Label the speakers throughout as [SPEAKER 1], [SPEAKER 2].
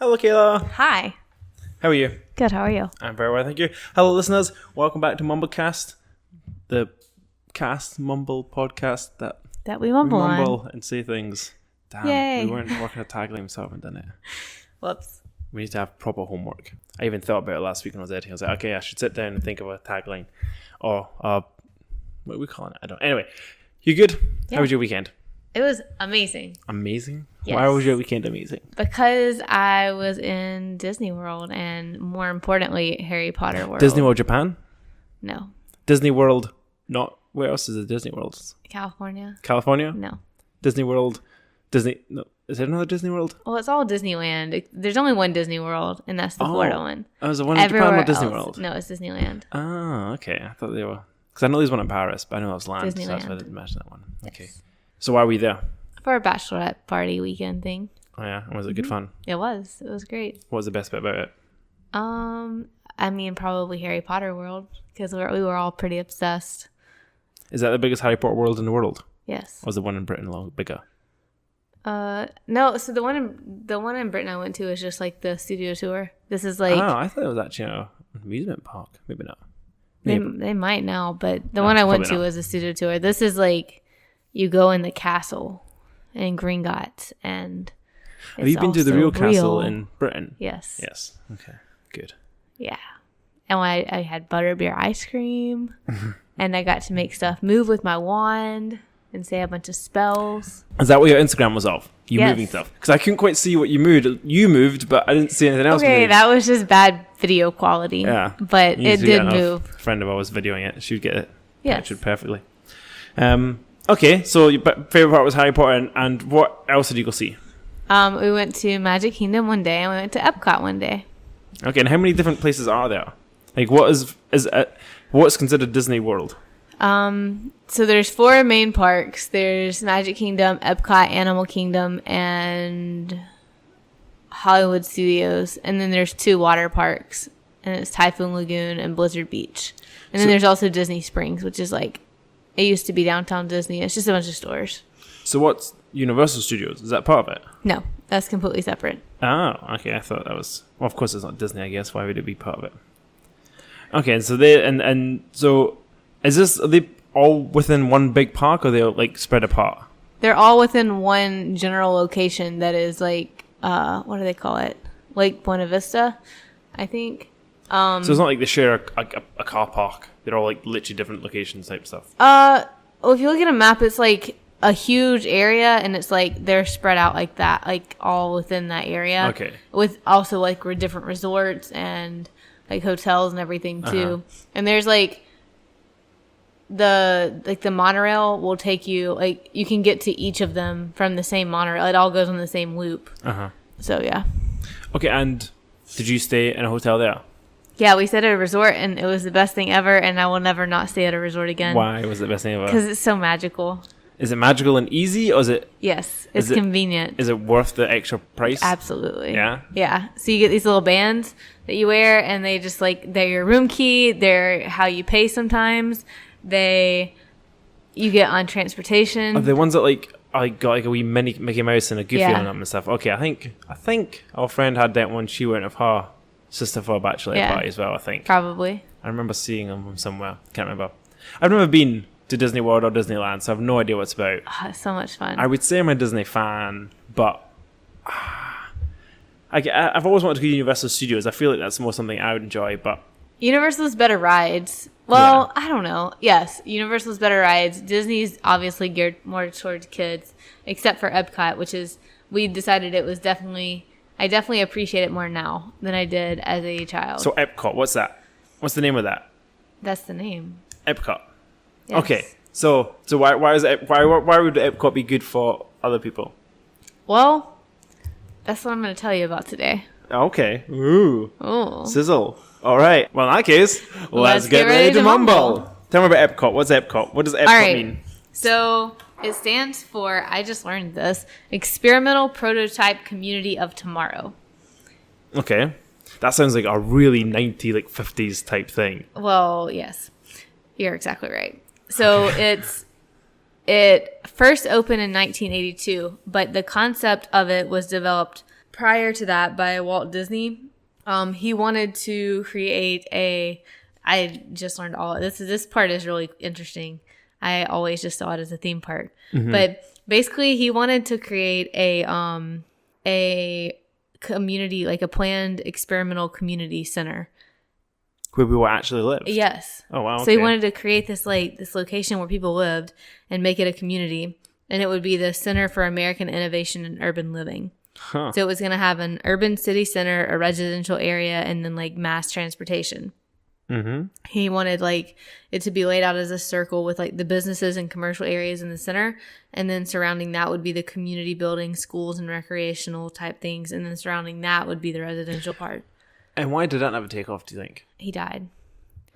[SPEAKER 1] Hello, Kayla.
[SPEAKER 2] Hi.
[SPEAKER 1] How are you?
[SPEAKER 2] Good, how are you?
[SPEAKER 1] I'm very well, thank you. Hello, listeners. Welcome back to MumbleCast, the Mumble podcast that
[SPEAKER 2] we mumble on.
[SPEAKER 1] mumble and say things. Damn,
[SPEAKER 2] Yay.
[SPEAKER 1] we weren't working a tagline, so I haven't done it.
[SPEAKER 2] Whoops.
[SPEAKER 1] We need to have proper homework. I even thought about it last week when I was editing. I was like, okay, I should sit down and think of a tagline. Or, what are we calling it? I don't know. Anyway, you good?
[SPEAKER 2] Yeah.
[SPEAKER 1] How was your weekend?
[SPEAKER 2] It was amazing.
[SPEAKER 1] Amazing?
[SPEAKER 2] Yes.
[SPEAKER 1] Why was your weekend amazing?
[SPEAKER 2] Because I was in Disney World and, more importantly, Harry Potter World.
[SPEAKER 1] Disney World Japan?
[SPEAKER 2] No.
[SPEAKER 1] Disney World, not... Where else is it Disney World?
[SPEAKER 2] California?
[SPEAKER 1] California?
[SPEAKER 2] No.
[SPEAKER 1] Disney World... Disney... No. Is there another Disney World?
[SPEAKER 2] Well, it's all Disneyland. There's only one Disney World, and that's the Florida one.
[SPEAKER 1] Oh, is the one in Japan or Disney World?
[SPEAKER 2] No, it's Disneyland.
[SPEAKER 1] Oh, okay. I thought they were... Because I know there's one in Paris, but I know that was land, so that's why I didn't mention that one. Okay.
[SPEAKER 2] Yes.
[SPEAKER 1] So why were you there?
[SPEAKER 2] For a bachelorette party weekend thing.
[SPEAKER 1] Oh, yeah? And was it good fun?
[SPEAKER 2] It was. It was great.
[SPEAKER 1] What was the best bit about it?
[SPEAKER 2] I mean, probably Harry Potter World, because we were all pretty obsessed.
[SPEAKER 1] Is that the biggest Harry Potter world in the world?
[SPEAKER 2] Yes.
[SPEAKER 1] Or was the one in Britain a little bigger?
[SPEAKER 2] No. So the one in Britain I went to is just like the studio tour. This is like...
[SPEAKER 1] Oh, I thought it was actually an amusement park. Maybe not.
[SPEAKER 2] They might now, but the one I went to was a studio tour. This is like you go in the castle in Gringotts, and
[SPEAKER 1] have you been to the real castle in Britain?
[SPEAKER 2] Yes.
[SPEAKER 1] Yes. Okay. Good.
[SPEAKER 2] Yeah. And I had butterbeer ice cream, and I got to make stuff move with my wand and say a bunch of spells.
[SPEAKER 1] Is that what your Instagram was of? You
[SPEAKER 2] Yes.
[SPEAKER 1] moving stuff? Because I couldn't quite see what you moved. You moved, but I didn't see anything else.
[SPEAKER 2] Okay,
[SPEAKER 1] move.
[SPEAKER 2] that was just bad video quality.
[SPEAKER 1] Yeah.
[SPEAKER 2] But
[SPEAKER 1] You need
[SPEAKER 2] it
[SPEAKER 1] to
[SPEAKER 2] did
[SPEAKER 1] get
[SPEAKER 2] move.
[SPEAKER 1] A friend of ours videoing it. She would get it
[SPEAKER 2] Yes.
[SPEAKER 1] captured perfectly. Okay, so your favorite part was Harry Potter, and what else did you go see?
[SPEAKER 2] We went to Magic Kingdom one day, and we went to EPCOT one day.
[SPEAKER 1] Okay, and how many different places are there? Like, what's considered Disney World?
[SPEAKER 2] So there's 4 main parks. There's Magic Kingdom, EPCOT, Animal Kingdom, and Hollywood Studios. And then there's 2 water parks, and it's Typhoon Lagoon and Blizzard Beach. And then there's also Disney Springs, which is like, it used to be Downtown Disney. It's just a bunch of stores.
[SPEAKER 1] So what's Universal Studios? Is that part of it?
[SPEAKER 2] No, that's completely separate.
[SPEAKER 1] Oh, okay. I thought that was... Well, of course it's not Disney, I guess. Why would it be part of it? Okay, so so are they all within one big park, or they're like spread apart?
[SPEAKER 2] They're all within one general location that is like, what do they call it? Lake Buena Vista, I think.
[SPEAKER 1] So it's not like they share a car park. They're all like literally different locations type stuff.
[SPEAKER 2] Well, if you look at a map, it's like a huge area, and it's like they're spread out like that, like all within that area.
[SPEAKER 1] Okay.
[SPEAKER 2] With also like different resorts and like hotels and everything too. And there's like the monorail will take you, like you can get to each of them from the same monorail. It all goes on the same loop. So yeah.
[SPEAKER 1] Okay, and did you stay in a hotel there?
[SPEAKER 2] Yeah, we stayed at a resort, and it was the best thing ever, and I will never not stay at a resort again.
[SPEAKER 1] Why was it the best thing ever?
[SPEAKER 2] Because it's so magical.
[SPEAKER 1] Is it magical and easy, or is it...
[SPEAKER 2] Yes, it's convenient.
[SPEAKER 1] Is it worth the extra price?
[SPEAKER 2] Absolutely.
[SPEAKER 1] Yeah?
[SPEAKER 2] Yeah. So you get these little bands that you wear, and they just like, they're your room key, they're how you pay sometimes, you get on transportation.
[SPEAKER 1] Are the ones that like... I got like a wee mini Mickey Mouse and a Goofy
[SPEAKER 2] Yeah.
[SPEAKER 1] on them and stuff. Okay, I think our friend had that one. She went with her sister for a bachelorette party as well, I think.
[SPEAKER 2] Probably.
[SPEAKER 1] I remember seeing them somewhere. Can't remember. I've never been to Disney World or Disneyland, so I have no idea what it's about.
[SPEAKER 2] Oh, it's so much fun.
[SPEAKER 1] I would say I'm a Disney fan, but I've always wanted to go to Universal Studios. I feel like that's more something I would enjoy, but...
[SPEAKER 2] Universal's better rides. Well, yeah. I don't know. Yes, Universal's better rides. Disney's obviously geared more towards kids, except for EPCOT, which is, we decided it was definitely... I definitely appreciate it more now than I did as a child.
[SPEAKER 1] So EPCOT, what's that? What's the name of that?
[SPEAKER 2] That's the name.
[SPEAKER 1] EPCOT.
[SPEAKER 2] Yes. Okay.
[SPEAKER 1] So why would EPCOT be good for other people?
[SPEAKER 2] Well, that's what I'm going to tell you about today.
[SPEAKER 1] Okay. Ooh.
[SPEAKER 2] Oh.
[SPEAKER 1] Sizzle. All right. Well, in that case, let's get ready to mumble. Tell me about EPCOT. What's EPCOT? What does EPCOT mean?
[SPEAKER 2] So it stands for, I just learned this, Experimental Prototype Community of Tomorrow.
[SPEAKER 1] Okay. That sounds like a really 90s, like 50s type thing.
[SPEAKER 2] Well, yes. You're exactly right. So it first opened in 1982, but the concept of it was developed prior to that by Walt Disney. He wanted to create I just learned all this part is really interesting. I always just saw it as a theme park. But basically he wanted to create a community, like a planned experimental community center.
[SPEAKER 1] Where people actually live?
[SPEAKER 2] Yes.
[SPEAKER 1] Oh, wow. Okay.
[SPEAKER 2] So he wanted to create this location where people lived and make it a community. And it would be the Center for American Innovation and Urban Living.
[SPEAKER 1] Huh.
[SPEAKER 2] So it was going to have an urban city center, a residential area, and then like mass transportation. He wanted like it to be laid out as a circle with like the businesses and commercial areas in the center, and then surrounding that would be the community buildings, schools, and recreational type things, and then surrounding that would be the residential part.
[SPEAKER 1] And why did that never take off, do you think?
[SPEAKER 2] He died.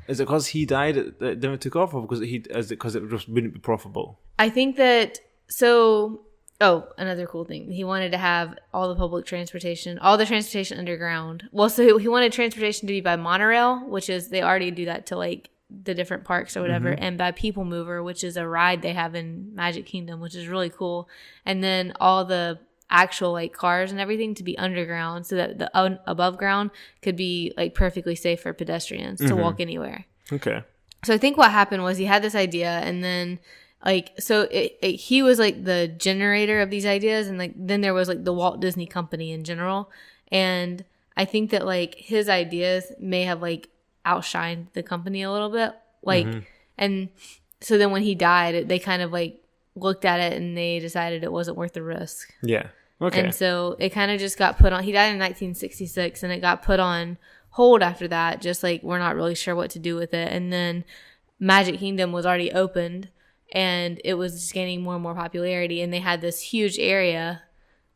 [SPEAKER 1] Is it because he died that it never took off, or because it just wouldn't be profitable?
[SPEAKER 2] I think that so. Oh, another cool thing. He wanted to have all the public transportation, all the transportation underground. Well, so he wanted transportation to be by monorail, which is, they already do that to like the different parks or whatever, and by People Mover, which is a ride they have in Magic Kingdom, which is really cool. And then all the actual like cars and everything to be underground so that the above ground could be like perfectly safe for pedestrians to walk anywhere.
[SPEAKER 1] Okay.
[SPEAKER 2] So I think what happened was he had this idea, and then like, so he was like the generator of these ideas, and like then there was like the Walt Disney Company in general, and I think that like his ideas may have like outshined the company a little bit, like, and so then when he died, they kind of like looked at it and they decided it wasn't worth the risk.
[SPEAKER 1] Yeah. Okay.
[SPEAKER 2] And so it kind of just got put on. He died in 1966, and it got put on hold after that. Just like we're not really sure what to do with it, and then Magic Kingdom was already opened. And it was just gaining more and more popularity, and they had this huge area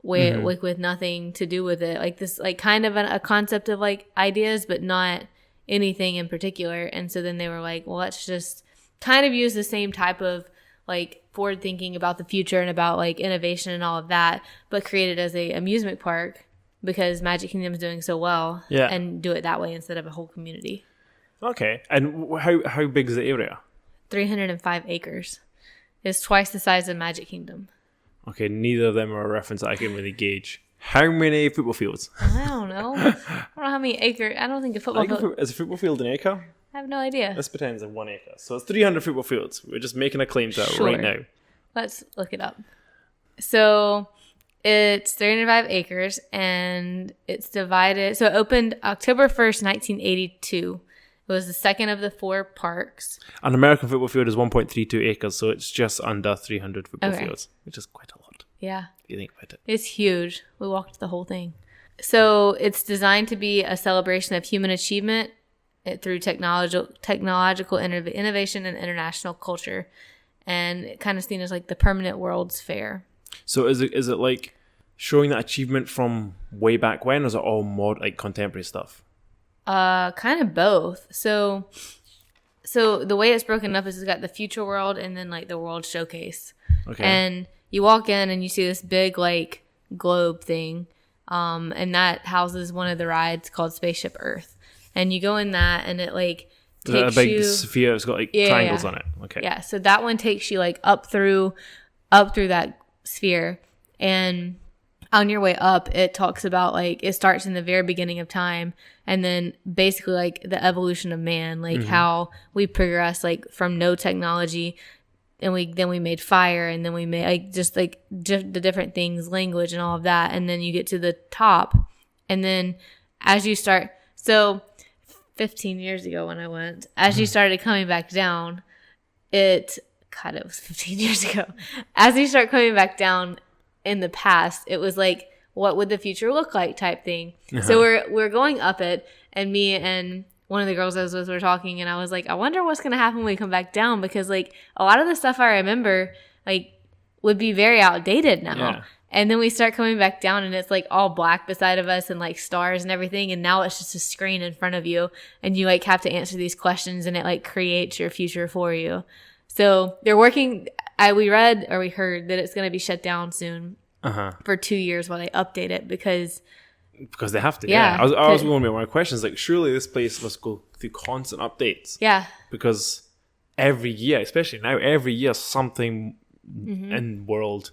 [SPEAKER 2] with nothing to do with it, like this, like kind of a concept of like ideas, but not anything in particular. And so then they were like, well, let's just kind of use the same type of like forward thinking about the future and about like innovation and all of that, but create it as a amusement park because Magic Kingdom is doing so well, and do it that way instead of a whole community.
[SPEAKER 1] Okay. And how big is the area?
[SPEAKER 2] 305 acres. It's twice the size of Magic Kingdom.
[SPEAKER 1] Okay, neither of them are a reference that I can really gauge. How many football fields?
[SPEAKER 2] I don't know. I don't know how many acres. I don't think a football field.
[SPEAKER 1] Is a football field an acre?
[SPEAKER 2] I have no idea.
[SPEAKER 1] This pretends in 1 acre. So it's 300 football fields. We're just making a claim to that right now.
[SPEAKER 2] Let's look it up. So it's 305 acres, and it's divided. So it opened October 1st, 1982. It was the second of the 4 parks. An
[SPEAKER 1] American football field is 1.32 acres, so it's just under 300 football fields, which is quite a lot.
[SPEAKER 2] Yeah.
[SPEAKER 1] If you think about it.
[SPEAKER 2] It's huge. We walked the whole thing. So it's designed to be a celebration of human achievement through technological innovation and international culture. And it kind of seen as like the permanent World's Fair. So
[SPEAKER 1] is it like showing that achievement from way back when, or is it all more like contemporary stuff?
[SPEAKER 2] Kind of both. So the way it's broken up is it's got the future world and then like the world showcase. Okay. And you walk in and you see this big like globe thing, and that houses one of the rides called Spaceship Earth. And you go in that, and it like takes you. A big sphere. It's got like triangles on it. Okay. Yeah. So that one takes you like up through that sphere, and on your way up, it talks about like it starts in the very beginning of time, and then basically like the evolution of man, like how we progress like from no technology, and then we made fire, and then we made like just like the different things, language, and all of that, and then you get to the top, and then as you start, so 15 years ago when I went, as you started coming back down, it was 15 years ago. As you start coming back down. In the past, it was like, what would the future look like type thing. So we're going up it, and me and one of the girls I was with were talking, and I was like, I wonder what's going to happen when we come back down, because like a lot of the stuff I remember like would be very outdated now. Yeah. And then we start coming back down, and it's like all black beside of us and like stars and everything. And now it's just a screen in front of you, and you like have to answer these questions, and it like creates your future for you. So they're working. We heard that it's going to be shut down soon for 2 years while they update it because they have to. Yeah. I was wondering about my questions. Like, surely this place must go through constant updates. Yeah. Because every year, especially now, something in the world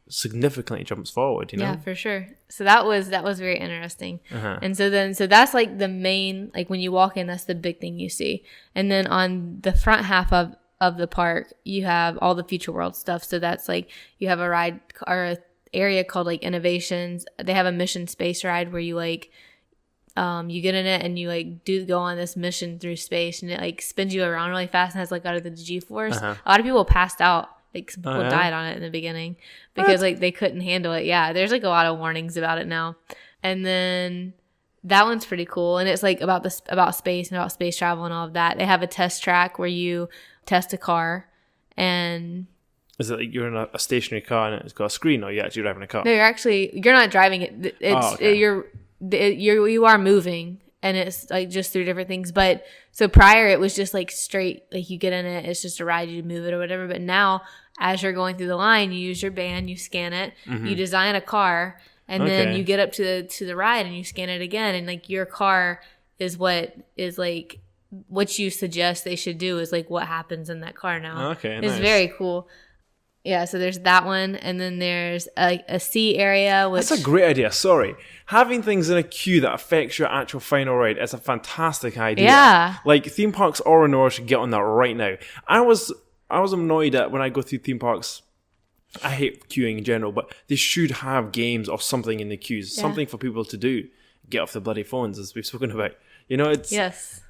[SPEAKER 1] significantly jumps forward, you know?
[SPEAKER 2] Yeah, for sure. So that was very interesting.
[SPEAKER 1] Uh-huh.
[SPEAKER 2] And so that's like the main, like when you walk in, that's the big thing you see. And then on the front half of the park, you have all the Future World stuff. So that's like, you have a ride or a area called like Innovations. They have a mission space ride where you like, you get in it and you like go on this mission through space, and it like spins you around really fast and has like out of the G-force.
[SPEAKER 1] Uh-huh.
[SPEAKER 2] A lot of people passed out. Like some people died on it in the beginning because like they couldn't handle it. Yeah, there's like a lot of warnings about it now. And then that one's pretty cool, and it's like about space and about space travel and all of that. They have a test track where you test a car, and
[SPEAKER 1] is it like you're in a stationary car and it's got a screen, or you're actually driving a car?
[SPEAKER 2] no, you're not driving it. It's you are moving. And it's like just through different things. But so prior it was just like straight, like you get in it, it's just a ride, you move it or whatever. But now as you're going through the line, you use your band, you scan it, you design a car, and then you get up to the ride and you scan it again. And like your car is what you suggest they should do is like what happens in that car now.
[SPEAKER 1] Okay,
[SPEAKER 2] it's
[SPEAKER 1] nice.
[SPEAKER 2] very cool. Yeah, so there's that one, and then there's a sea area. Which
[SPEAKER 1] That's a great idea. Sorry. Having things in a queue that affects your actual final ride is a fantastic idea.
[SPEAKER 2] Yeah.
[SPEAKER 1] Like, theme parks all in Aurora should get on that right now. I was annoyed at when I go through theme parks. I hate queuing in general, but they should have games or something in the queues.
[SPEAKER 2] Yeah.
[SPEAKER 1] Something for people to do. Get off the bloody phones, as we've spoken about. You know, it's...
[SPEAKER 2] Yes.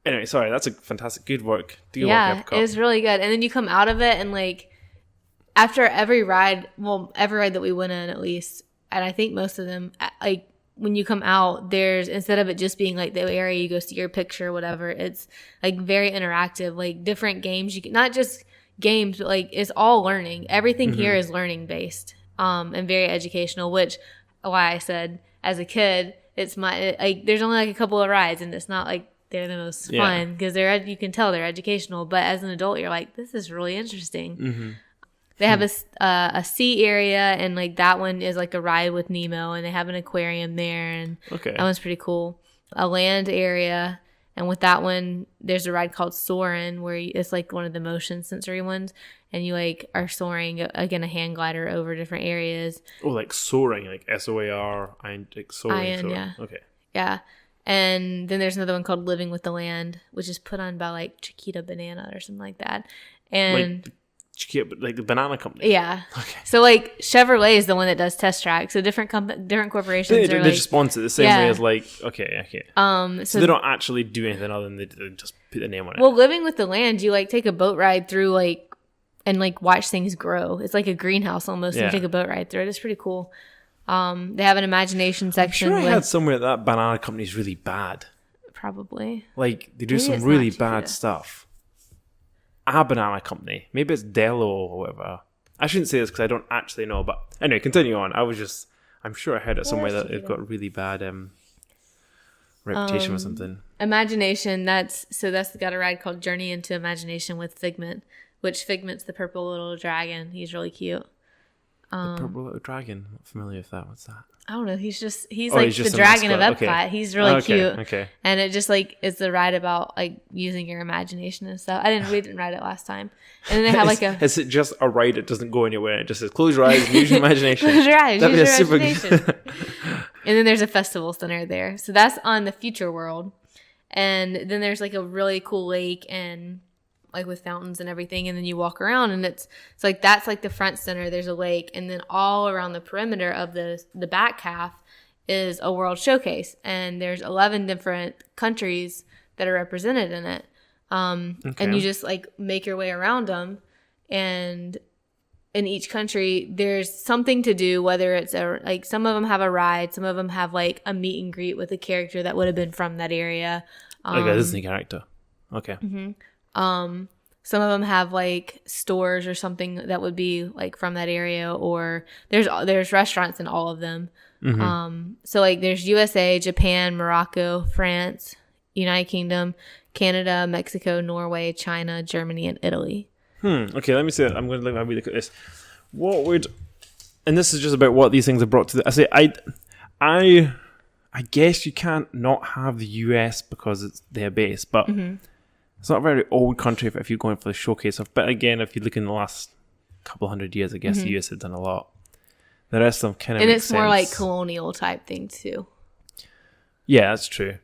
[SPEAKER 1] Anyway, sorry. That's a fantastic, good work.
[SPEAKER 2] Yeah, it's really good. And then you come out of it and like... After every ride that we went in at least, and I think most of them, like when you come out, there's, instead of it just being like the area you go see your picture or whatever, it's like very interactive, like different games. You can, not just games, but like it's all learning. Everything here is learning based, and very educational, which why I said as a kid, it's like there's only like a couple of rides and it's not like they're the most fun because you can tell they're educational, but as an adult, you're like, this is really interesting. Mm-hmm. They have a sea area, and like that one is like a ride with Nemo, and they have an aquarium there, and that one's pretty cool. A land area, and with that one, there's a ride called Soarin', where it's like one of the motion sensory ones, and you like are soaring again a hand glider over different areas.
[SPEAKER 1] Oh, like soaring, like SOAR, like soaring.
[SPEAKER 2] Yeah.
[SPEAKER 1] Okay. Yeah.
[SPEAKER 2] And then there's another one called Living with the Land, which is put on by like Chiquita Banana or something like that, and.
[SPEAKER 1] Like the banana company.
[SPEAKER 2] Yeah. Okay. So like Chevrolet is the one that does test track. So different corporations
[SPEAKER 1] they just sponsor it the same way as like okay. So they don't actually do anything other than they just put the name on it.
[SPEAKER 2] Well, Living with the Land, you like take a boat ride through like and like watch things grow. It's like a greenhouse almost. And you take a boat ride through it. It's pretty cool. They have an imagination section.
[SPEAKER 1] I'm sure I had somewhere that banana company is really bad.
[SPEAKER 2] Probably.
[SPEAKER 1] Like they do some really bad stuff. A banana company. Maybe it's Dello or whatever. I shouldn't say this because I don't actually know. But anyway, continue on. I'm sure I heard it somewhere that they've got really bad reputation or something.
[SPEAKER 2] Imagination. That's got a ride called Journey into Imagination with Figment, which Figment's the purple little dragon. He's really cute.
[SPEAKER 1] The purple little dragon. I'm not familiar with that. What's that?
[SPEAKER 2] I don't know. He's the dragon of Epcot. Okay. He's really cute.
[SPEAKER 1] Okay.
[SPEAKER 2] And it just like it's the ride about like using your imagination and stuff. We didn't ride it last time. And then they have like
[SPEAKER 1] is it just a ride that doesn't go anywhere? It just says close your eyes and use your imagination.
[SPEAKER 2] Close your eyes, use your imagination.
[SPEAKER 1] Good...
[SPEAKER 2] And then there's a festival center there. So that's on the Future World. And then there's like a really cool lake and like with fountains and everything, and then you walk around and it's like that's like the front center, there's a lake, and then all around the perimeter of the back half is a world showcase, and there's 11 different countries that are represented in it. And you just like make your way around them, and in each country there's something to do, whether it's like some of them have a ride, some of them have like a meet and greet with a character that would have been from that area,
[SPEAKER 1] like a Disney character. Okay.
[SPEAKER 2] Some of them have like stores or something that would be like from that area, or there's restaurants in all of them. So like there's USA, Japan, Morocco, France, United Kingdom, Canada, Mexico, Norway, China, Germany, and Italy.
[SPEAKER 1] Okay, let me see. I'm going to have a look at this. And this is just about what these things are brought to. I guess you can't not have the US because it's their base, but it's not a very old country if you're going for the showcase of. But again, if you look in the last couple hundred years, I guess the US had done a lot. The rest of them kind of
[SPEAKER 2] and
[SPEAKER 1] makes
[SPEAKER 2] it's more like
[SPEAKER 1] sense.
[SPEAKER 2] colonial type thing too.
[SPEAKER 1] Yeah, that's true.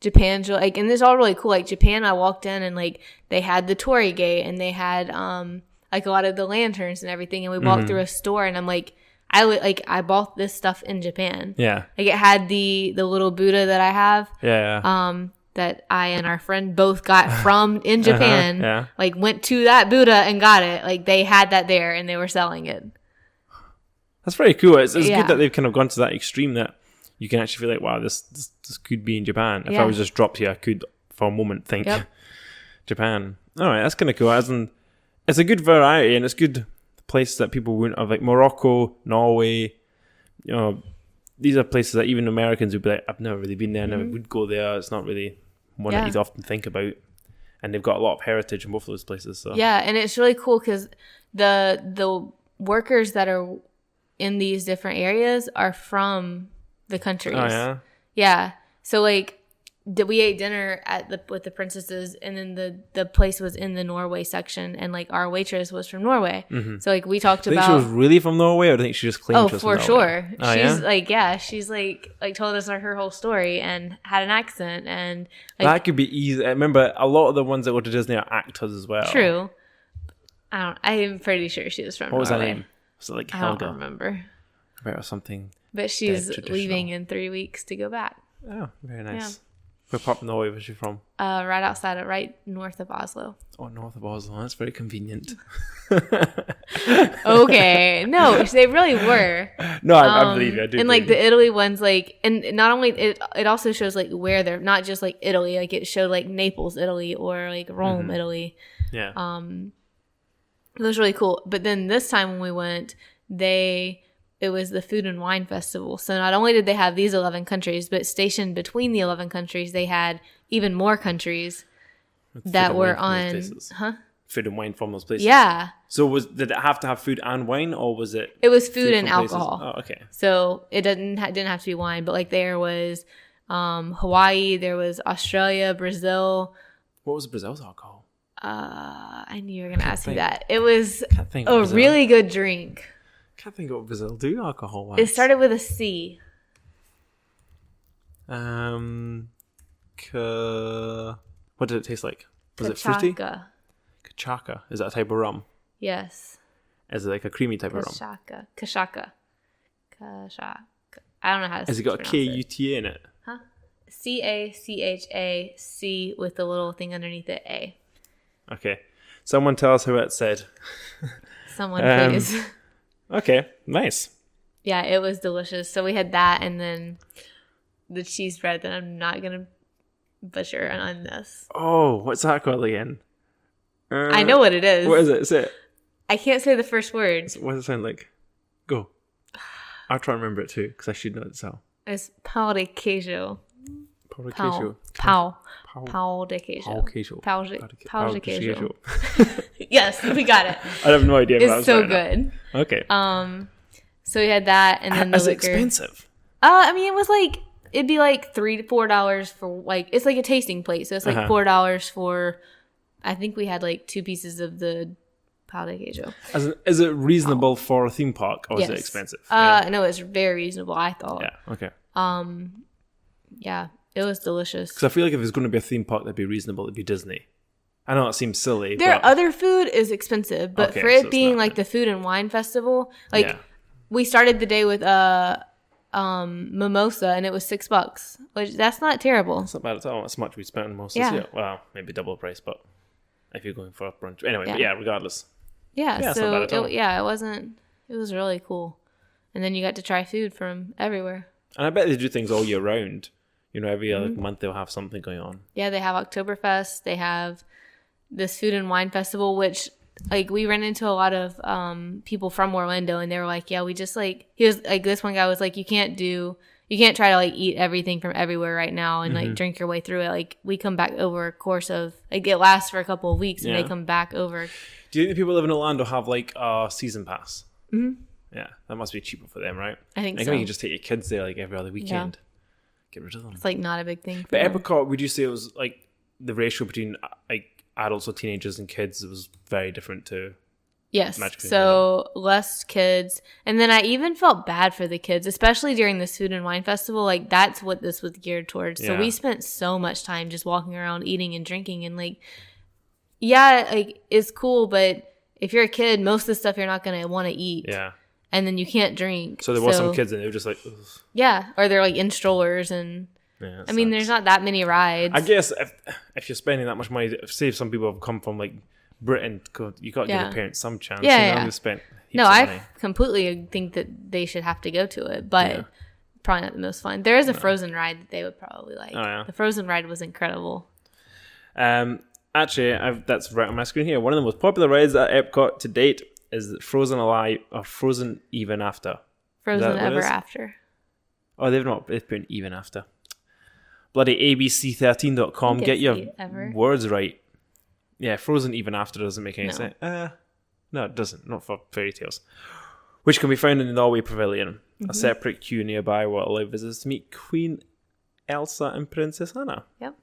[SPEAKER 2] Japan's like, and it's all really cool. Like Japan, I walked in and like they had the Torii Gate and they had like a lot of the lanterns and everything. And we walked through a store and I'm like, I bought this stuff in Japan.
[SPEAKER 1] Yeah.
[SPEAKER 2] Like it had the little Buddha that I have.
[SPEAKER 1] Yeah.
[SPEAKER 2] That I and our friend both got from in Japan.
[SPEAKER 1] Yeah.
[SPEAKER 2] Like went to that Buddha and got it. Like they had that there and they were selling it.
[SPEAKER 1] That's very cool. It's
[SPEAKER 2] Yeah.
[SPEAKER 1] good that they've kind of gone to that extreme that you can actually feel like, wow, this could be in Japan. If I was just dropped here, I could for a moment think Japan. All right, that's kind of cool. As in, it's a good variety and it's good places that people wouldn't have, like Morocco, Norway. You know, these are places that even Americans would be like, I've never really been there, never would go there. It's not really one that you often think about. And they've got a lot of heritage in both of those places. So
[SPEAKER 2] yeah, and it's really cool because the workers that are in these different areas are from the countries.
[SPEAKER 1] Oh, yeah?
[SPEAKER 2] Yeah. So, like, we ate dinner with the princesses, and then the place was in the Norway section, and, like, our waitress was from Norway. Mm-hmm. So, like, we talked
[SPEAKER 1] do you
[SPEAKER 2] about...
[SPEAKER 1] think she was really from Norway, or do you think she just claimed she was from Norway?
[SPEAKER 2] Oh, for sure.
[SPEAKER 1] Oh,
[SPEAKER 2] She's, like, told us her whole story and had an accent, and... Like,
[SPEAKER 1] that could be easy. I remember a lot of the ones that go to Disney are actors as well.
[SPEAKER 2] True. I'm pretty sure she was from Norway.
[SPEAKER 1] What was her name? Was it like Helga?
[SPEAKER 2] I don't remember.
[SPEAKER 1] Or something.
[SPEAKER 2] But she's leaving in 3 weeks to go back.
[SPEAKER 1] Oh, very nice. Where part of Norway was she from?
[SPEAKER 2] Right north of Oslo.
[SPEAKER 1] Oh, north of Oslo. That's very convenient.
[SPEAKER 2] Okay. No, they really were.
[SPEAKER 1] No, I believe you. I do.
[SPEAKER 2] And like the Italy ones, like, and not only it also shows like where they're not just like Italy, like it showed like Naples, Italy, or like Rome, Italy.
[SPEAKER 1] Yeah.
[SPEAKER 2] It was really cool. But then this time when we went, it was the Food and Wine Festival. So not only did they have these 11 countries, but stationed between the 11 countries, they had even more countries that were on...
[SPEAKER 1] Food and wine from those places?
[SPEAKER 2] Yeah.
[SPEAKER 1] So did it have to have food and wine, or was it...
[SPEAKER 2] It was food and alcohol.
[SPEAKER 1] Oh, okay.
[SPEAKER 2] So it didn't have to be wine, but like there was Hawaii, there was Australia, Brazil.
[SPEAKER 1] What was Brazil's alcohol?
[SPEAKER 2] I knew you were going to ask me that. It was a really good drink.
[SPEAKER 1] Can't think of what Brazil do alcohol-wise.
[SPEAKER 2] It started with a C.
[SPEAKER 1] What did it taste like? Was it fruity? Cachaca. Is that a type of rum?
[SPEAKER 2] Yes.
[SPEAKER 1] Is it like a creamy type of rum?
[SPEAKER 2] Cachaca. I don't know how to.
[SPEAKER 1] Has it got a K-U-T-A in it?
[SPEAKER 2] Huh? C-A-C-H-A-C with the little thing underneath it, A.
[SPEAKER 1] Okay. Someone tell us how it's said.
[SPEAKER 2] Someone, please.
[SPEAKER 1] Okay, nice.
[SPEAKER 2] Yeah, it was delicious. So we had that, and then the cheese bread that I'm not going to butcher on this.
[SPEAKER 1] Oh, what's that called again?
[SPEAKER 2] I know what it is.
[SPEAKER 1] What is it? Say it.
[SPEAKER 2] I can't say the first word.
[SPEAKER 1] What does it sound like? Go. I'll try and remember it too, because I should know it so.
[SPEAKER 2] It's pão de queijo.
[SPEAKER 1] Pão de queijo.
[SPEAKER 2] Pão de queijo.
[SPEAKER 1] Pão de queijo.
[SPEAKER 2] Yes, we got it.
[SPEAKER 1] I have no idea.
[SPEAKER 2] It's so good.
[SPEAKER 1] Okay.
[SPEAKER 2] So we had that, and then the liquor.
[SPEAKER 1] Is it expensive?
[SPEAKER 2] I mean, it was like it'd be like $3 to $4 for like it's like a tasting plate, so it's like $4 for. I think we had like 2 pieces of the pão de queijo.
[SPEAKER 1] Is it reasonable for a theme park, or is it expensive?
[SPEAKER 2] No, it's very reasonable. I thought.
[SPEAKER 1] Yeah. Okay.
[SPEAKER 2] Yeah, it was delicious.
[SPEAKER 1] Because I feel like if there's going to be a theme park that'd be reasonable, it'd be Disney. I know it seems silly.
[SPEAKER 2] Their other food is expensive, but for it being like the Food and Wine Festival, like we started the day with mimosa, and it was $6, which that's not terrible.
[SPEAKER 1] It's not bad at all. That's much we spent on mimosas. Yeah. Well, maybe double the price, but if you're going for a brunch, anyway. But regardless.
[SPEAKER 2] Yeah. So it wasn't. It was really cool, and then you got to try food from everywhere. And
[SPEAKER 1] I bet they do things all year round. You know, every other month they'll have something going on. Yeah,
[SPEAKER 2] they have Oktoberfest. They have this Food and Wine Festival, which like we ran into a lot of people from Orlando, and they were like, "Yeah, we just like." He was like, this one guy was like, "You can't try to like eat everything from everywhere right now and like drink your way through it. Like we come back over a course of like it lasts for a couple of weeks, and they come back over."
[SPEAKER 1] Do you think the people living in Orlando have like a season pass? Mm-hmm. Yeah, that must be cheaper for them, right?
[SPEAKER 2] I think so.
[SPEAKER 1] You can just take your kids there like every other weekend. Yeah. Get rid of them.
[SPEAKER 2] It's like not a big thing.
[SPEAKER 1] But EPCOT, would you say it was like the ratio between like adults or teenagers and kids was very different to
[SPEAKER 2] Yes.
[SPEAKER 1] Magic Kingdom.
[SPEAKER 2] So less kids. And then I even felt bad for the kids, especially during this food and wine festival. Like that's what this was geared towards. So we spent so much time just walking around eating and drinking and like, yeah, like it's cool. But if you're a kid, most of the stuff you're not going to want to eat.
[SPEAKER 1] Yeah.
[SPEAKER 2] And then you can't drink.
[SPEAKER 1] So there was some kids and they were just like, ugh.
[SPEAKER 2] Yeah. Or they're like in strollers and I mean, there's not that many rides.
[SPEAKER 1] I guess if you're spending that much money, say if some people have come from like Britain, you got to give the parents some chance.
[SPEAKER 2] Yeah,
[SPEAKER 1] You've spent
[SPEAKER 2] no,
[SPEAKER 1] of
[SPEAKER 2] I
[SPEAKER 1] money.
[SPEAKER 2] completely think that they should have to go to it, but probably not the most fun. There is a Frozen ride that they would probably like. Oh, yeah. The Frozen ride was incredible.
[SPEAKER 1] Actually, that's right on my screen here. One of the most popular rides at Epcot to date is Frozen Alive or Frozen Even After.
[SPEAKER 2] Frozen Ever After.
[SPEAKER 1] Oh, they've put Even After. Bloody abc13.com. Get your words right. Yeah, Frozen Even After doesn't make any sense. No, it doesn't. Not for fairy tales. Which can be found in the Norway Pavilion, a separate queue nearby where allow visitors to meet Queen Elsa and Princess Anna.
[SPEAKER 2] Yep.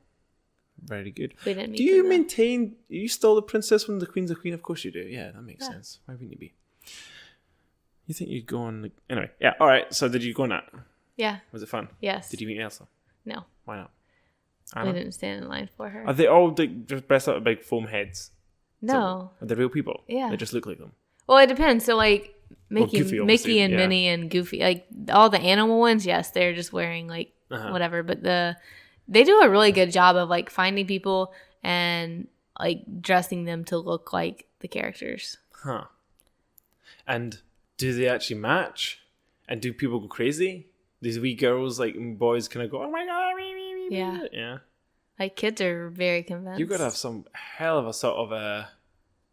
[SPEAKER 1] Very good.
[SPEAKER 2] We didn't meet
[SPEAKER 1] do you maintain... Are you still the princess when the queen's a queen? Of course you do. Yeah, that makes sense. Why wouldn't you be? You think you'd go on... Anyway, yeah, all right. So did you go on that?
[SPEAKER 2] Yeah.
[SPEAKER 1] Was it fun?
[SPEAKER 2] Yes.
[SPEAKER 1] Did you meet Elsa?
[SPEAKER 2] No.
[SPEAKER 1] Why not?
[SPEAKER 2] We didn't stand in line for her.
[SPEAKER 1] Are they all just dressed up with big foam heads?
[SPEAKER 2] No.
[SPEAKER 1] So, are they real people?
[SPEAKER 2] Yeah.
[SPEAKER 1] They just look like them?
[SPEAKER 2] Well, it depends. So, like, Mickey and
[SPEAKER 1] yeah.
[SPEAKER 2] Minnie and Goofy, like, all the animal ones, yes, they're just wearing, like, whatever. But they do a really good job of, like, finding people and, like, dressing them to look like the characters.
[SPEAKER 1] Huh. And do they actually match? And do people go crazy? These wee girls, like, and boys kind of go, oh my God.
[SPEAKER 2] Yeah.
[SPEAKER 1] Yeah.
[SPEAKER 2] Like, kids are very convinced.
[SPEAKER 1] You've got to have some hell of a sort of a...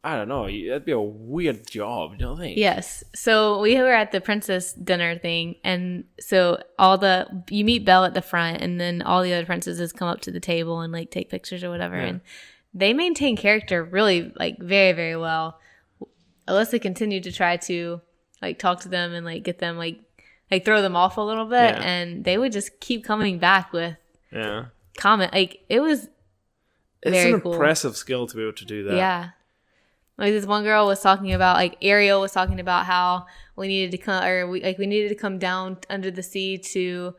[SPEAKER 1] I don't know. That'd be a weird job, don't you think?
[SPEAKER 2] Yes. So we were at the princess dinner thing, and so you meet Belle at the front, and then all the other princesses come up to the table and like take pictures or whatever, and they maintain character really like very, very well. Alyssa continued to try to like talk to them and like get them like throw them off a little bit, and they would just keep coming back with comment. Like it's very cool.
[SPEAKER 1] Impressive skill to be able to do that.
[SPEAKER 2] Yeah. Like this one girl was talking about, like Ariel was talking about how we needed to come down under the sea to